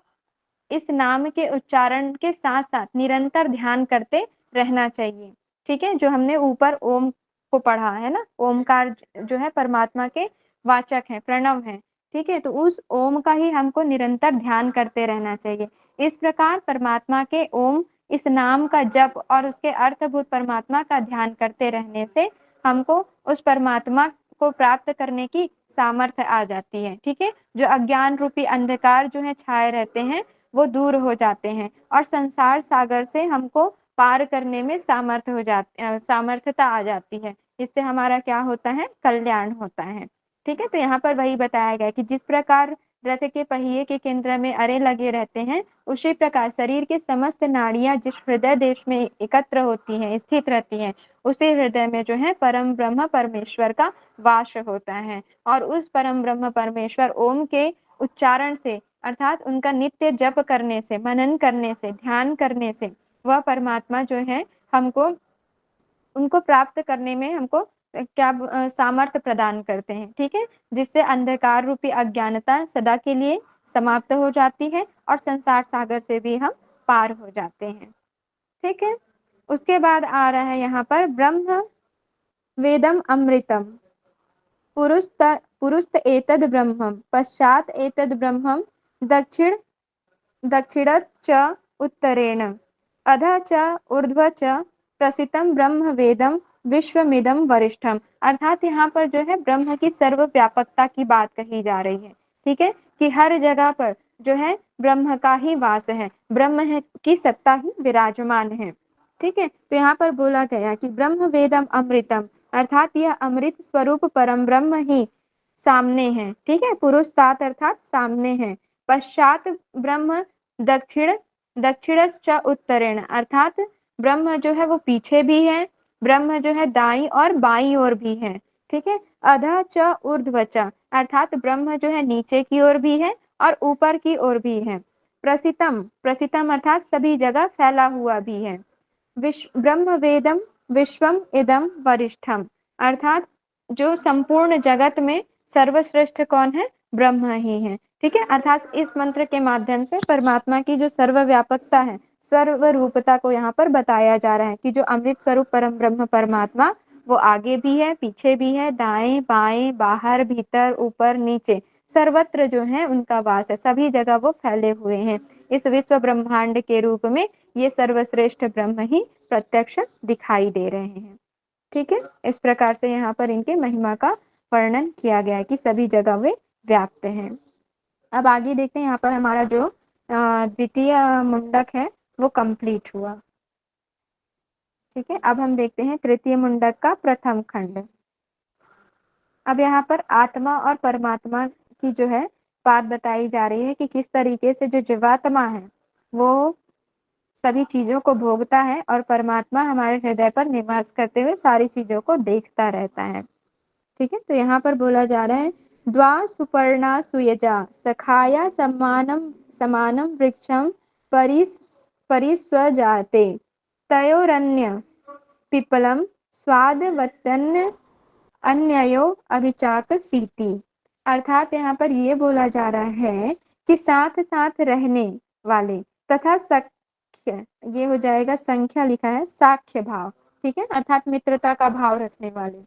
इस नाम के उच्चारण के साथ साथ निरंतर ध्यान करते रहना चाहिए। ठीक है, जो हमने ऊपर ओम को पढ़ा है ना, ओमकार जो है परमात्मा के वाचक है, प्रणव है। ठीक है, तो उस ओम का ही हमको निरंतर ध्यान करते रहना चाहिए। इस प्रकार परमात्मा के ओम इस नाम का जप और उसके अर्थभूत परमात्मा का ध्यान करते रहने से हमको उस परमात्मा को प्राप्त करने की सामर्थ्य आ जाती है। ठीक है, जो अज्ञान रूपी अंधकार जो है छाए रहते हैं वो दूर हो जाते हैं, और संसार सागर से हमको पार करने में सामर्थ्यता आ जाती है। इससे हमारा क्या होता है? कल्याण होता है। ठीक है, तो यहाँ पर वही बताया गया कि जिस प्रकार रथ के पहिए के केंद्र में अरे लगे रहते हैं, उसी प्रकार शरीर के समस्त नाड़ियां जिस हृदय देश में एकत्र होती हैं, स्थित रहती हैं, उसी हृदय में जो है परम ब्रह्म परमेश्वर का वास होता है। और उस परम ब्रह्म परमेश्वर ओम के उच्चारण से, अर्थात उनका नित्य जप करने से, मनन करने से, ध्यान करने से वह परमात्मा जो है हमको उनको प्राप्त करने में हमको क्या सामर्थ्य प्रदान करते हैं। ठीक है, जिससे अंधकार रूपी अज्ञानता सदा के लिए समाप्त हो जाती है और संसार सागर से भी हम पार हो जाते हैं। ठीक है, उसके बाद आ रहा है यहाँ पर ब्रह्म वेदम अमृतम पुरुस्त एतद ब्रह्मम पश्चात एतद ब्रह्मम दक्षिण दक्षिणत च उत्तरेण अधः च ऊर्ध्व च प्रसितम ब्रह्म वेदम विश्वमिदम वरिष्ठम, अर्थात यहाँ पर जो है ब्रह्म की सर्वव्यापकता की बात कही जा रही है। ठीक है, कि हर जगह पर जो है ब्रह्म का ही वास है, ब्रह्म है की सत्ता ही विराजमान है। ठीक है, तो यहाँ पर बोला गया कि ब्रह्म वेदम अमृतम, अर्थात यह अमृत स्वरूप परम ब्रह्म ही सामने है। ठीक है, पुरुषतात अर्थात सामने है। पश्चात ब्रह्म दक्षिण दक्षिणश्च उत्तरेण, अर्थात ब्रह्म जो है वो पीछे भी है, ब्रह्म जो है दाई और बाई ओर भी है। ठीक है, अधः च ऊर्ध्व च, अर्थात ब्रह्म जो है नीचे की ओर भी है और ऊपर की ओर भी है। प्रसितम प्रसितम अर्थात सभी जगह फैला हुआ भी है। ब्रह्म वेदम विश्वम इदम वरिष्ठम, अर्थात जो संपूर्ण जगत में सर्वश्रेष्ठ कौन है? ब्रह्म ही है। ठीक है, अर्थात इस मंत्र के माध्यम से परमात्मा की जो सर्वव्यापकता है, सर्वरूपता को यहाँ पर बताया जा रहा है कि जो अमृत स्वरूप परम ब्रह्म परमात्मा वो आगे भी है, पीछे भी है, दाएं बाएं बाहर भीतर ऊपर नीचे सर्वत्र जो है उनका वास है, सभी जगह वो फैले हुए हैं। इस विश्व ब्रह्मांड के रूप में ये सर्वश्रेष्ठ ब्रह्म ही प्रत्यक्ष दिखाई दे रहे हैं। ठीक है, इस प्रकार से यहाँ पर इनके महिमा का वर्णन किया गया है कि सभी जगह वे व्याप्त हैं। अब आगे देखते हैं, यहाँ पर हमारा जो द्वितीय मुंडक है वो कंप्लीट हुआ। ठीक है, अब हम देखते हैं तृतीय मुंडक का प्रथम खंड। अब यहाँ पर आत्मा और परमात्मा की जो है बात बताई जा रही है कि किस तरीके से जो जीवात्मा है वो सभी चीजों को भोगता है और परमात्मा हमारे हृदय पर निवास करते हुए सारी चीजों को देखता रहता है। ठीक है, तो यहाँ पर बोला जा रहा है द्वा सुपर्णा सुयजा सखाया समानम समानम वृक्षम परिस्वजाते तयोरन्य पिपलम स्वादवतन्य अन्ययो अभिचाक सीति। अर्थात यहाँ पर ये बोला जा रहा है कि साथ साथ रहने वाले तथा सख्य, ये हो जाएगा संख्या लिखा है साख्य भाव, ठीक है, अर्थात मित्रता का भाव रखने वाले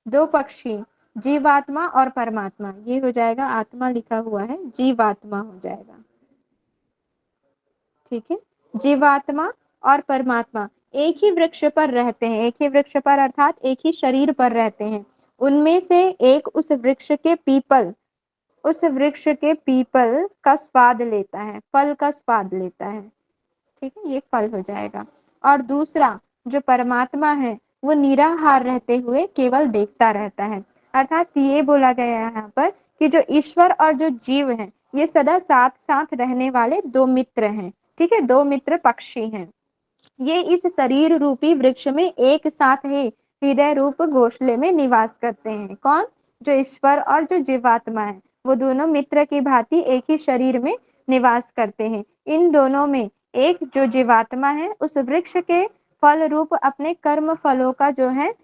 दो पक्षी जीवात्मा और परमात्मा, ये हो जाएगा आत्मा लिखा हुआ है जीवात्मा हो जाएगा। ठीक है, जीवात्मा और परमात्मा एक ही वृक्ष पर रहते हैं, एक ही वृक्ष पर अर्थात एक ही शरीर पर रहते हैं। उनमें से एक उस वृक्ष के पीपल का स्वाद लेता है, फल का स्वाद लेता है। ठीक है, ये फल हो जाएगा। और दूसरा जो परमात्मा है वो निराहार रहते हुए केवल देखता रहता है। अर्थात ये बोला गया है यहाँ पर कि जो ईश्वर और जो जीव है ये सदा साथ साथ रहने वाले दो मित्र हैं। ठीक है, दो मित्र पक्षी हैं। ये इस शरीर रूपी वृक्ष में एक साथ ही हृदय रूप घोंसले में निवास करते हैं। कौन? जो ईश्वर और जो जीवात्मा है वो दोनों मित्र की भांति एक ही शरीर में निवास करते हैं। इन दोनों में एक जो जीवात्मा है उस वृक्ष के फल रूप अपने कर्म फलों का जो है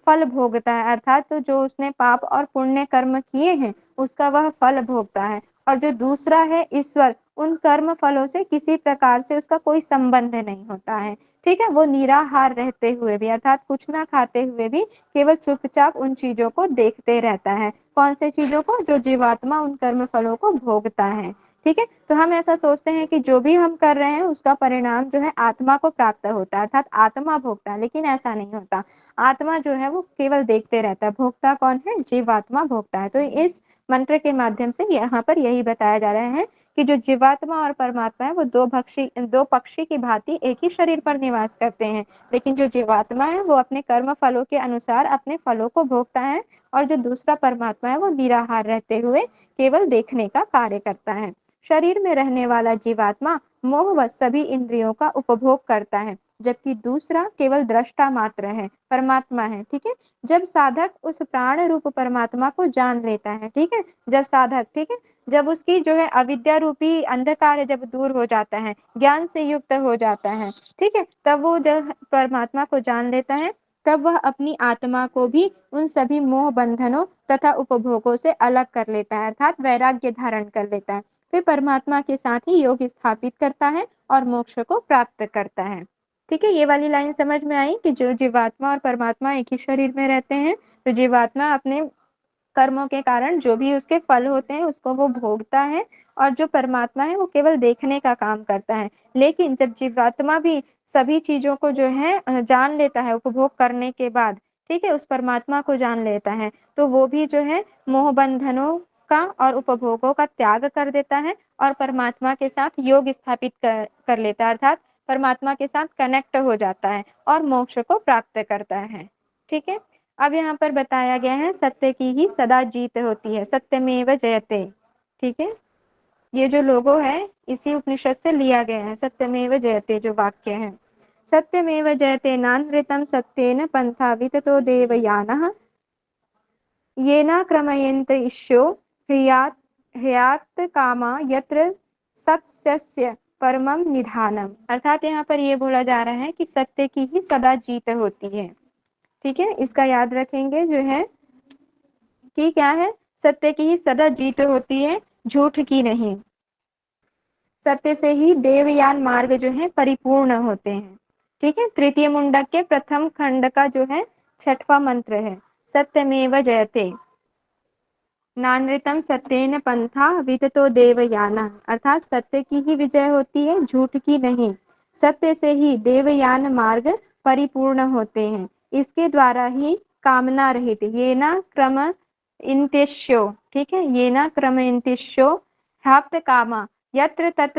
फल भोगता है, अर्थात तो जो उसने पाप और पुण्य कर्म किए हैं उसका वह फल भोगता है। और जो दूसरा है ईश्वर, उन कर्म फलों से किसी प्रकार से उसका कोई संबंध नहीं होता है। ठीक है, वो निराहार रहते हुए भी अर्थात कुछ ना खाते हुए भी केवल चुपचाप उन चीजों को देखते रहता है। कौन से चीजों को? जो जीवात्मा उन कर्म फलों को भोगता है। ठीक है, तो हम ऐसा सोचते हैं कि जो भी हम कर रहे हैं उसका परिणाम जो है आत्मा को प्राप्त होता है, अर्थात आत्मा भोगता है, लेकिन ऐसा नहीं होता। आत्मा जो है वो केवल देखते रहता है, भोगता कौन है? जीवात्मा भोगता है। तो इस मंत्र के माध्यम से यहाँ पर यही बताया जा रहा है कि जो जीवात्मा और परमात्मा है वो दो पक्षी की भांति एक ही शरीर पर निवास करते हैं, लेकिन जो जीवात्मा है वो अपने कर्म फलों के अनुसार अपने फलों को भोगता है और जो दूसरा परमात्मा है वो निराहार रहते हुए केवल देखने का कार्य करता है। शरीर में रहने वाला जीवात्मा मोहवश सभी इंद्रियों का उपभोग करता है, जबकि दूसरा केवल दृष्टा मात्र है, परमात्मा है। ठीक है, जब साधक उस प्राण रूप परमात्मा को जान लेता है, ठीक है, जब साधक, ठीक है, जब उसकी जो है अविद्या रूपी अंधकार है जब दूर हो जाता है, ज्ञान से युक्त हो जाता है, ठीक है, तब वो जब परमात्मा को जान लेता है तब वह अपनी आत्मा को भी उन सभी मोह बंधनों तथा उपभोगों से अलग कर लेता है, अर्थात वैराग्य धारण कर लेता है। फिर परमात्मा के साथ ही योग स्थापित करता है और मोक्ष को प्राप्त करता है। ठीक है, ये वाली लाइन समझ में आई कि जो जीवात्मा और परमात्मा एक ही शरीर में रहते हैं, तो जीवात्मा अपने कर्मों के कारण जो भी उसके फल होते हैं उसको वो भोगता है और जो परमात्मा है वो केवल देखने का काम करता है। लेकिन जब जीवात्मा भी सभी चीजों को जो है जान लेता है उपभोग करने के बाद, ठीक है, उस परमात्मा को जान लेता है, तो वो भी जो है मोह बंधनों का और उपभोगों का त्याग कर देता है और परमात्मा के साथ योग स्थापित कर लेता है, अर्थात परमात्मा के साथ कनेक्ट हो जाता है और मोक्ष को प्राप्त करता है। ठीक है, अब यहाँ पर बताया गया है सत्य की ही सदा जीत होती है, सत्यमेव जयते। ठीक है, ये जो लोगो है इसी उपनिषद से लिया गया है, सत्यमेव जयते जो वाक्य है। सत्यमेव जयते नानृतं सत्येन पंथा विततो देवयानः येन क्रमयन्त इष्यो ह्यात् कामा यत्र सत्यस्य परमम निधानम। अर्थात यहाँ पर ये बोला जा रहा है कि सत्य की ही सदा जीत होती है। ठीक है, इसका याद रखेंगे जो है कि क्या है, सत्य की ही सदा जीत होती है, झूठ की नहीं। सत्य से ही देवयान मार्ग जो है परिपूर्ण होते हैं। ठीक है, तृतीय मुंडक के प्रथम खंड का जो है 6वां मंत्र है सत्यमेव जयते नानृतं सत्येन पंथा विततो देवयाना, अर्थात सत्य की ही विजय होती है, झूठ की नहीं। सत्य से ही देवयान मार्ग परिपूर्ण होते हैं, इसके द्वारा ही कामना रहित ये ना क्रम इंतिष्यो, ठीक है, ये ना क्रम इंतिष्यो ह्याप्त कामा यत्र तत्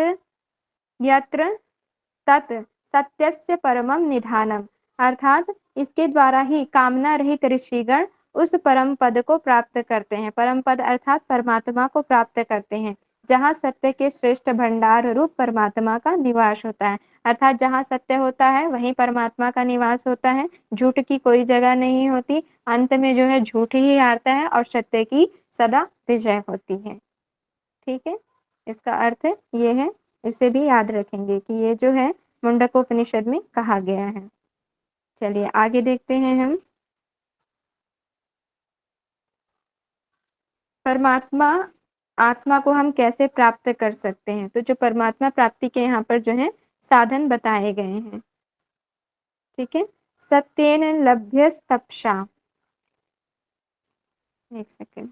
सत्यस्य परमम निधानम, अर्थात इसके द्वारा ही कामना रहित ऋषिगण उस परम पद को प्राप्त करते हैं। परम पद अर्थात परमात्मा को प्राप्त करते हैं, जहाँ सत्य के श्रेष्ठ भंडार रूप परमात्मा का निवास होता है। अर्थात जहाँ सत्य होता है वहीं परमात्मा का निवास होता है, झूठ की कोई जगह नहीं होती। अंत में जो है झूठ ही हारता है और सत्य की सदा विजय होती है। ठीक है, इसका अर्थ ये है, इसे भी याद रखेंगे कि ये जो है मुंडकोपनिषद में कहा गया है। चलिए आगे देखते हैं हम। परमात्मा आत्मा को हम कैसे प्राप्त कर सकते हैं, तो जो परमात्मा प्राप्ति के यहाँ पर जो है साधन बताए गए हैं। ठीक है, सत्येन लभ्य तपसा, एक सेकेंड,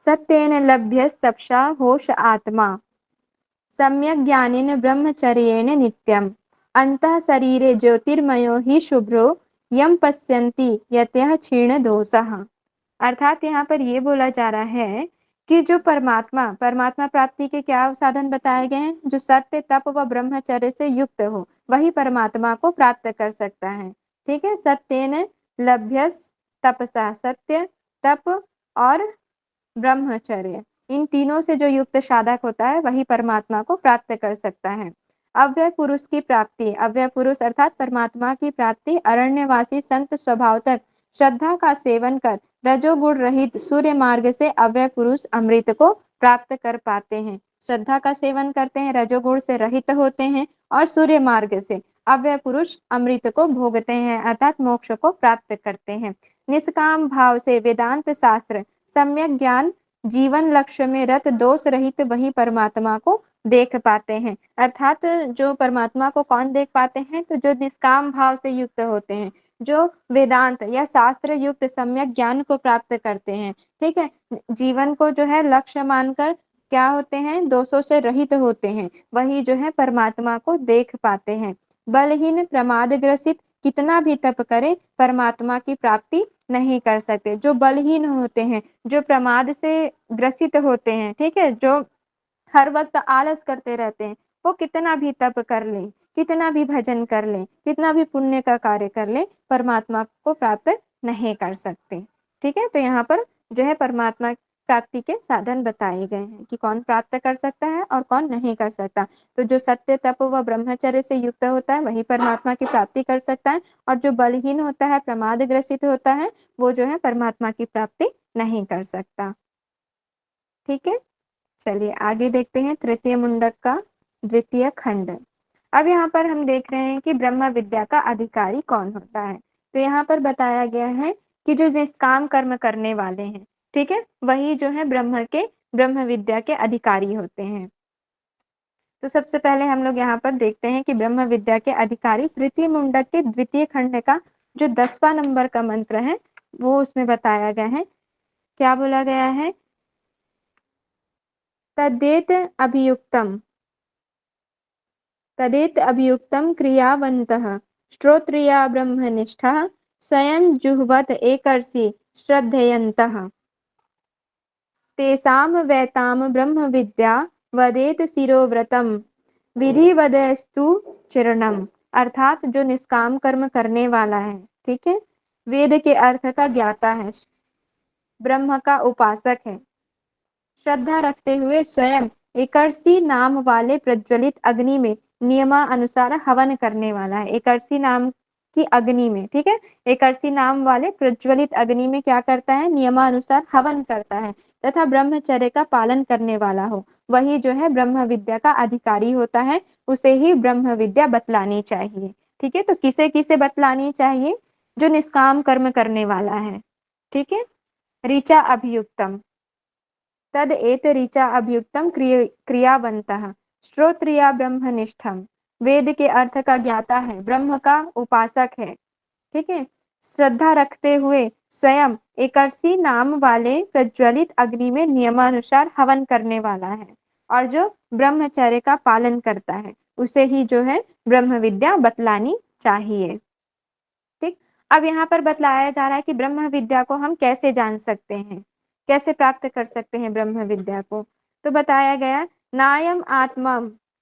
सत्येन लभ्य तपसा होश आत्मा सम्यक ज्ञानेन ब्रह्मचर्येण नित्यम अंतः शरीरे ज्योतिर्मयो ही शुभ्रो यम पश्यन्ति यतः क्षीण दोषः। अर्थात यहाँ पर ये बोला जा रहा है कि जो परमात्मा प्राप्ति के क्या साधन बताए गए हैं, जो सत्य तप व ब्रह्मचर्य से युक्त हो वही परमात्मा को प्राप्त कर सकता है। ठीक है, सत्येन लभ्यस तपसा, सत्य तप और ब्रह्मचर्य, इन तीनों से जो युक्त साधक होता है वही परमात्मा को प्राप्त कर सकता है। अव्यय पुरुष की प्राप्ति, अव्यय पुरुष अर्थात परमात्मा की प्राप्ति अरण्यवासी संत स्वभावतः श्रद्धा का सेवन कर रजोगुण रहित सूर्य मार्ग से अव्यय पुरुष अमृत को प्राप्त कर पाते हैं। श्रद्धा का सेवन करते हैं, रजोगुण से रहित होते हैं और सूर्य मार्ग से अव्यय पुरुष अमृत को भोगते हैं अर्थात मोक्ष को प्राप्त करते हैं। निष्काम भाव से वेदांत शास्त्र सम्यक ज्ञान जीवन लक्ष्य में रत दोष रहित वही परमात्मा को देख पाते हैं। अर्थात जो परमात्मा को कौन देख पाते हैं, तो जो निष्काम भाव से युक्त होते हैं, जो वेदांत या शास्त्र युक्त सम्यक ज्ञान को प्राप्त करते हैं। ठीक है, जीवन को जो है लक्ष्य मानकर क्या होते हैं, दोषों से रहित होते हैं, वही जो है परमात्मा को देख पाते हैं। बलहीन प्रमाद ग्रसित कितना भी तप करे परमात्मा की प्राप्ति नहीं कर सकते। जो बलहीन होते हैं, जो प्रमाद से ग्रसित होते हैं, ठीक है, जो हर वक्त आलस करते रहते हैं, वो कितना भी तप कर ले, कितना भी भजन कर ले, कितना भी पुण्य का कार्य कर ले, परमात्मा को प्राप्त नहीं कर सकते। ठीक है, तो यहाँ पर जो है परमात्मा प्राप्ति के साधन बताए गए हैं कि कौन प्राप्त कर सकता है और कौन नहीं कर सकता। तो जो सत्य तप व ब्रह्मचर्य से युक्त होता है वही परमात्मा की प्राप्ति कर सकता है, और जो बलहीन होता है, प्रमाद ग्रसित होता है, वो जो है परमात्मा की प्राप्ति नहीं कर सकता। ठीक है, चलिए आगे देखते हैं तृतीय मुंडक का द्वितीय खंड। अब यहाँ पर हम देख रहे हैं कि ब्रह्म विद्या का अधिकारी कौन होता है। तो यहाँ पर बताया गया है कि जो निष्काम कर्म करने वाले हैं, ठीक है, वही जो है ब्रह्म विद्या के अधिकारी होते हैं। तो सबसे पहले हम लोग यहाँ पर देखते हैं कि ब्रह्म विद्या के अधिकारी तृतीय मुंडक के द्वितीय खंड का जो 10वां नंबर का मंत्र है वो उसमें बताया गया है। क्या बोला गया है, तदेत अभियुक्तम क्रियावन्तः श्रोत्रिया ब्रह्मनिष्ठः स्वयं जुह्वत एकर्षि श्रद्धयन्तः तेषां वैताम ब्रह्म विद्या वदेत शिरोव्रतम विधिवदस्तु चरणम। अर्थात जो निष्काम कर्म करने वाला है, ठीक है, वेद के अर्थ का ज्ञाता है, ब्रह्म का उपासक है, श्रद्धा रखते हुए स्वयं एकर्षि नाम वाले प्रज्वलित अग्नि में नियमानुसार हवन करने वाला है। एकर्षि नाम की अग्नि में, ठीक है, एकर्षि नाम वाले प्रज्वलित अग्नि में क्या करता है, नियमानुसार हवन करता है तथा ब्रह्मचर्य का पालन करने वाला हो, वही जो है ब्रह्म विद्या का अधिकारी होता है। उसे ही ब्रह्म विद्या बतलानी चाहिए। ठीक है, तो किसे किसे बतलानी चाहिए, जो निष्काम कर्म करने वाला है। ठीक है, ऋचा अभियुक्तम, तद एत ऋचा अभियुक्तम क्रियावन्तः श्रोत्रिया ब्रह्मनिष्ठम, वेद के अर्थ का ज्ञाता है, ब्रह्म का उपासक है। ठीक है, श्रद्धा रखते हुए स्वयं एकर्षि नाम वाले प्रज्वलित अग्नि में नियमानुसार हवन करने वाला है, और जो ब्रह्मचर्य का पालन करता है उसे ही जो है ब्रह्म विद्या बतलानी चाहिए। ठीक, अब यहाँ पर बतलाया जा रहा है कि ब्रह्म विद्या को हम कैसे जान सकते हैं, कैसे प्राप्त कर सकते हैं ब्रह्म विद्या को। तो बताया गया, नायम आत्मा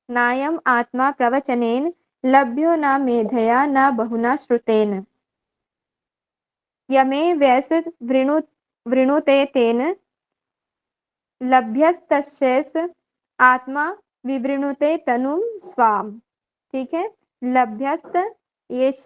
नायम आत्मा प्रवचनेन लभ्यो न मेधया न बहुना श्रुतेन यमे वैस वृणुते तेन लभ्यस्तस्यैष आत्मा विवृणुते तनुम स्वाम। ठीक है, लभ्यस्त येष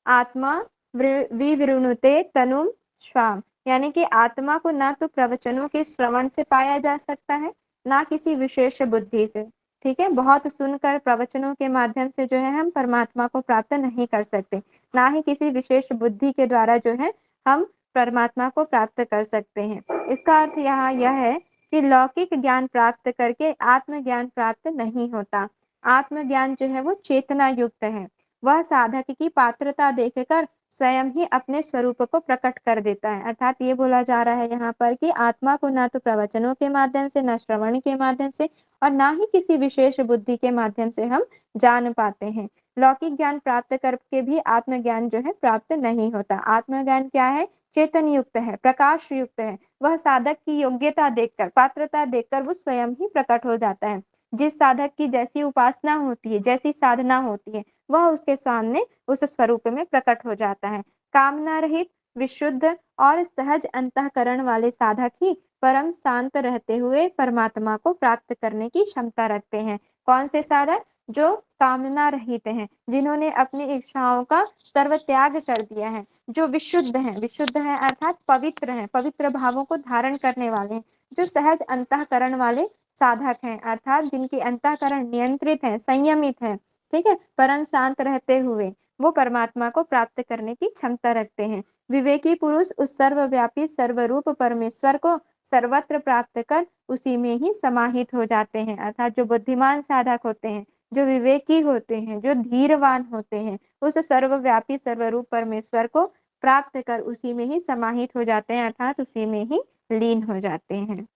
आत्मा विवृणुते तनुम स्वाम, यानी कि आत्मा को ना तो प्रवचनों के श्रवण से पाया जा सकता है ना किसी विशेष बुद्धि से। ठीक है, बहुत सुनकर प्रवचनों के माध्यम से जो है हम परमात्मा को प्राप्त नहीं कर सकते, ना ही किसी विशेष बुद्धि के द्वारा जो है हम परमात्मा को प्राप्त कर सकते हैं। इसका अर्थ यहाँ यह है कि लौकिक ज्ञान प्राप्त करके आत्मज्ञान प्राप्त नहीं होता। आत्मज्ञान जो है वो चेतना युक्त है, वह साधक की पात्रता देखकर स्वयं ही अपने स्वरूप को प्रकट कर देता है। अर्थात ये बोला जा रहा है यहाँ पर कि आत्मा को ना तो प्रवचनों के माध्यम से, न श्रवण के माध्यम से और ना ही किसी विशेष बुद्धि के माध्यम से हम जान पाते हैं। लौकिक ज्ञान प्राप्त करके भी आत्मज्ञान जो है प्राप्त नहीं होता। आत्मज्ञान क्या है? चेतन युक्त है, प्रकाश युक्त है। वह साधक की योग्यता देखकर, पात्रता देखकर वो स्वयं ही प्रकट हो जाता है। जिस साधक की जैसी उपासना होती है, जैसी साधना होती है, वह उसके सामने उस स्वरूप में प्रकट हो जाता है। कामना रहित, विशुद्ध और सहज अंतःकरण वाले साधक ही परम शांत रहते हुए परमात्मा को प्राप्त करने की क्षमता रखते हैं। कौन से साधक? जो कामना रहित हैं, जिन्होंने अपनी इच्छाओं का सर्व त्याग कर दिया है, जो विशुद्ध हैं, विशुद्ध हैं अर्थात पवित्र हैं, पवित्र भावों को धारण करने वाले हैं, जो सहज अंतःकरण वाले साधक हैं, अर्थात जिनकी अंतःकरण नियंत्रित है, संयमित है। ठीक है, परम शांत रहते हुए वो परमात्मा को प्राप्त करने की क्षमता रखते हैं। विवेकी पुरुष उस सर्वव्यापी सर्वरूप परमेश्वर को सर्वत्र प्राप्त कर उसी में ही समाहित हो जाते हैं। अर्थात जो बुद्धिमान साधक होते हैं, जो विवेकी होते हैं, जो धीरवान होते हैं, उस सर्वव्यापी सर्वरूप परमेश्वर को प्राप्त कर उसी में ही समाहित हो जाते हैं, अर्थात उसी में ही लीन हो जाते हैं।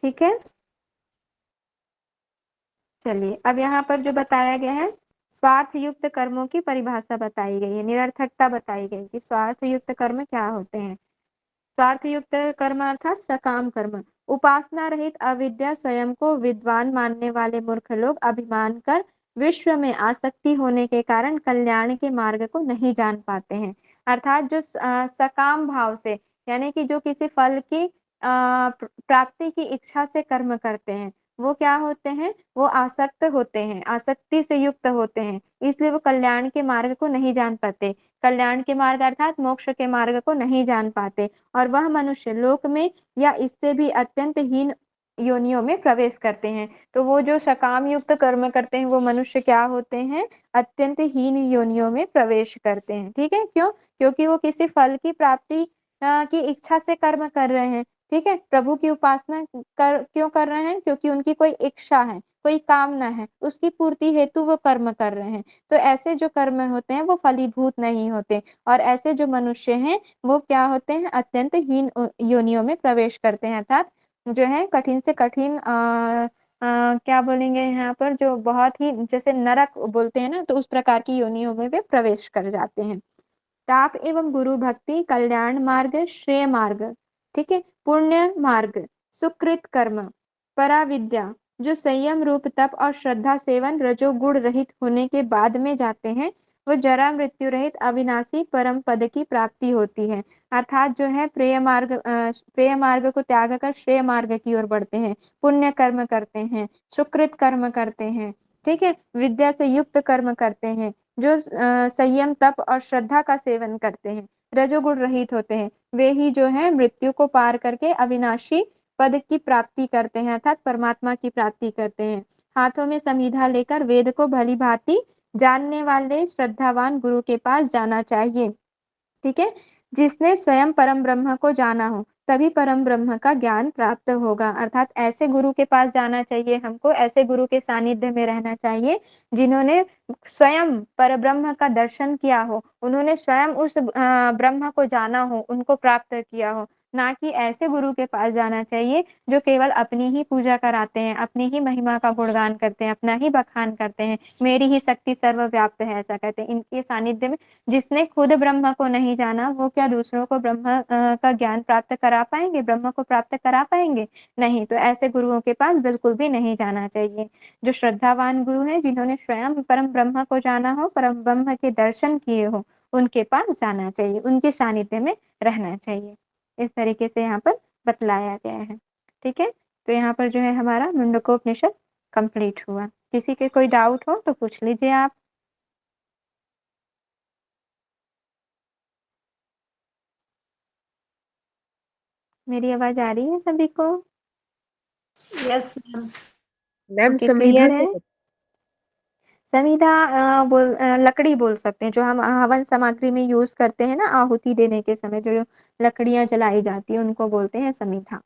ठीक है, चलिए अब यहाँ पर जो बताया गया है स्वार्थ युक्त कर्मों की परिभाषा बताई गई है, निरर्थकता बताई गई कि स्वार्थ युक्त कर्म क्या होते हैं। स्वार्थ युक्त कर्म अर्थात सकाम कर्म। उपासना रहित अविद्या स्वयं को विद्वान मानने वाले मूर्ख लोग अभिमान कर विश्व में आसक्ति होने के कारण कल्याण के मार्ग को नहीं जान पाते हैं। अर्थात जो सकाम भाव से, यानी कि जो किसी फल की प्राप्ति की इच्छा से कर्म करते हैं, वो क्या होते हैं? वो आसक्त होते हैं, आसक्ति से युक्त होते हैं, इसलिए वो कल्याण के मार्ग को नहीं जान पाते। कल्याण के मार्ग अर्थात मोक्ष के मार्ग को नहीं जान पाते और वह मनुष्य लोक में या इससे भी अत्यंत हीन योनियों में प्रवेश करते हैं। तो वो जो सकाम युक्त कर्म करते हैं वो मनुष्य क्या होते हैं? अत्यंत हीन योनियों में प्रवेश करते हैं। ठीक है, क्यों? क्योंकि वो किसी फल की प्राप्ति की इच्छा से कर्म कर रहे हैं। ठीक है, प्रभु की उपासना क्यों कर रहे हैं? क्योंकि उनकी कोई इच्छा है, कोई कामना है, उसकी पूर्ति हेतु वो कर्म कर रहे हैं। तो ऐसे जो कर्म होते हैं वो फलीभूत नहीं होते और ऐसे जो मनुष्य हैं वो क्या होते हैं? अत्यंत हीन योनियों में प्रवेश करते हैं, अर्थात जो है कठिन से कठिन क्या बोलेंगे यहाँ पर, जो बहुत ही जैसे नरक बोलते हैं ना, तो उस प्रकार की योनियों में वे प्रवेश कर जाते हैं। ताप एवं गुरु भक्ति कल्याण मार्ग, श्रेय मार्ग, ठीक है, पुण्य मार्ग, सुकृत कर्म, पराविद्या, जो संयम रूप तप और श्रद्धा सेवन रजोगुण रहित होने के बाद में जाते हैं, वो जरा मृत्यु रहित अविनाशी परम पद की प्राप्ति होती है। अर्थात जो है प्रिय मार्ग को त्याग कर श्रेय मार्ग की ओर बढ़ते हैं, पुण्य कर्म करते हैं, सुकृत कर्म करते हैं, ठीक है, विद्या से युक्त कर्म करते हैं, जो संयम तप और श्रद्धा का सेवन करते हैं, रजोगुण रहित होते हैं, वे ही जो है मृत्यु को पार करके अविनाशी पद की प्राप्ति करते हैं, अर्थात परमात्मा की प्राप्ति करते हैं। हाथों में संविधा लेकर वेद को भली भांति जानने वाले श्रद्धावान गुरु के पास जाना चाहिए। ठीक है, जिसने स्वयं परम ब्रह्म को जाना हो तभी परम ब्रह्म का ज्ञान प्राप्त होगा। अर्थात ऐसे गुरु के पास जाना चाहिए हमको, ऐसे गुरु के सानिध्य में रहना चाहिए जिन्होंने स्वयं पर ब्रह्म का दर्शन किया हो, उन्होंने स्वयं उस ब्रह्म को जाना हो, उनको प्राप्त किया हो, ना कि ऐसे गुरु के पास जाना चाहिए जो केवल अपनी ही पूजा कराते हैं, अपनी ही महिमा का गुणगान करते हैं, अपना ही बखान करते हैं, मेरी ही शक्ति सर्वव्याप्त है ऐसा कहते हैं। इनके सानिध्य में जिसने खुद ब्रह्म को नहीं जाना वो क्या दूसरों को ब्रह्म का ज्ञान प्राप्त करा पाएंगे, ब्रह्म को प्राप्त करा पाएंगे? नहीं। तो ऐसे गुरुओं के पास बिल्कुल भी नहीं जाना चाहिए। जो श्रद्धावान गुरु हैं, जिन्होंने स्वयं परम ब्रह्म को जाना हो, परम ब्रह्म के दर्शन किए हो, उनके पास जाना चाहिए, उनके सानिध्य में रहना चाहिए। इस तरीके से यहाँ पर बतलाया गया है। ठीक है, तो यहाँ पर जो है हमारा मुंडकोपनिषद कंप्लीट हुआ। किसी के कोई डाउट हो तो पूछ लीजिए आप। मेरी आवाज आ रही है सभी को? Yes ma'am. Ma'am okay, Samvidha clear है। समिधा लकड़ी बोल सकते हैं, जो हम हवन सामग्री में यूज करते हैं ना, आहुति देने के समय जो लकड़ियां जलाई जाती है उनको बोलते हैं समिधा।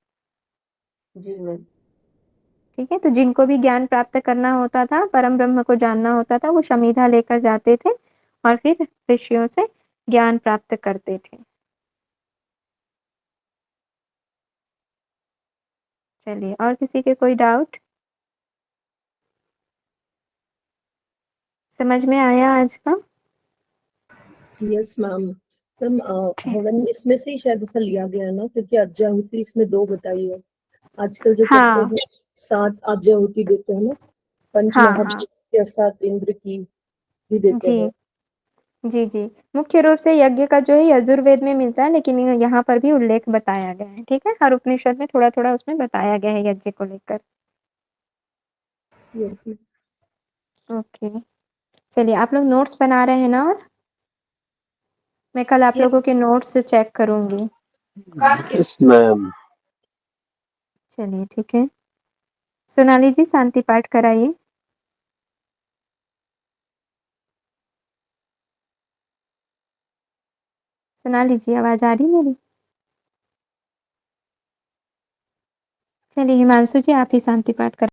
जी मैम। ठीक है, तो जिनको भी ज्ञान प्राप्त करना होता था, परम ब्रह्म को जानना होता था, वो समिधा लेकर जाते थे और फिर ऋषियों से ज्ञान प्राप्त करते थे। चलिए, और किसी के कोई डाउट? समझ में आया आज का? Yes ma'am. मैम हवन इसमें से ही शायद ऐसा लिया गया है ना, क्योंकि आज्याहुति इसमें 2 बताई है। आजकल जो करते हाँ हैं 7 आज्याहुति देते हैं ना, पंच हाँ हाँ महाभूत या 7 इंद्र की भी देते जी हैं। जी जी। मुख्य रूप से यज्ञ का जो है यजुर्वेद में मिलता है, लेकिन यहाँ पर भी उल्लेख बताया गया है। ठीक है, हर उपनिषद में थोड़ा थोड़ा उसमें बताया गया है यज्ञ को लेकर। Yes ma'am. ओके, चलिए आप लोग नोट्स बना रहे हैं ना? और मैं कल आप लोगों यस के नोट्स चेक करूंगी। Yes ma'am. चलिए ठीक है, सोनाली जी शांति पाठ कराइए। सोनाली जी आवाज आ रही मेरी? चलिए हिमांशु जी आप ही शांति पाठ कर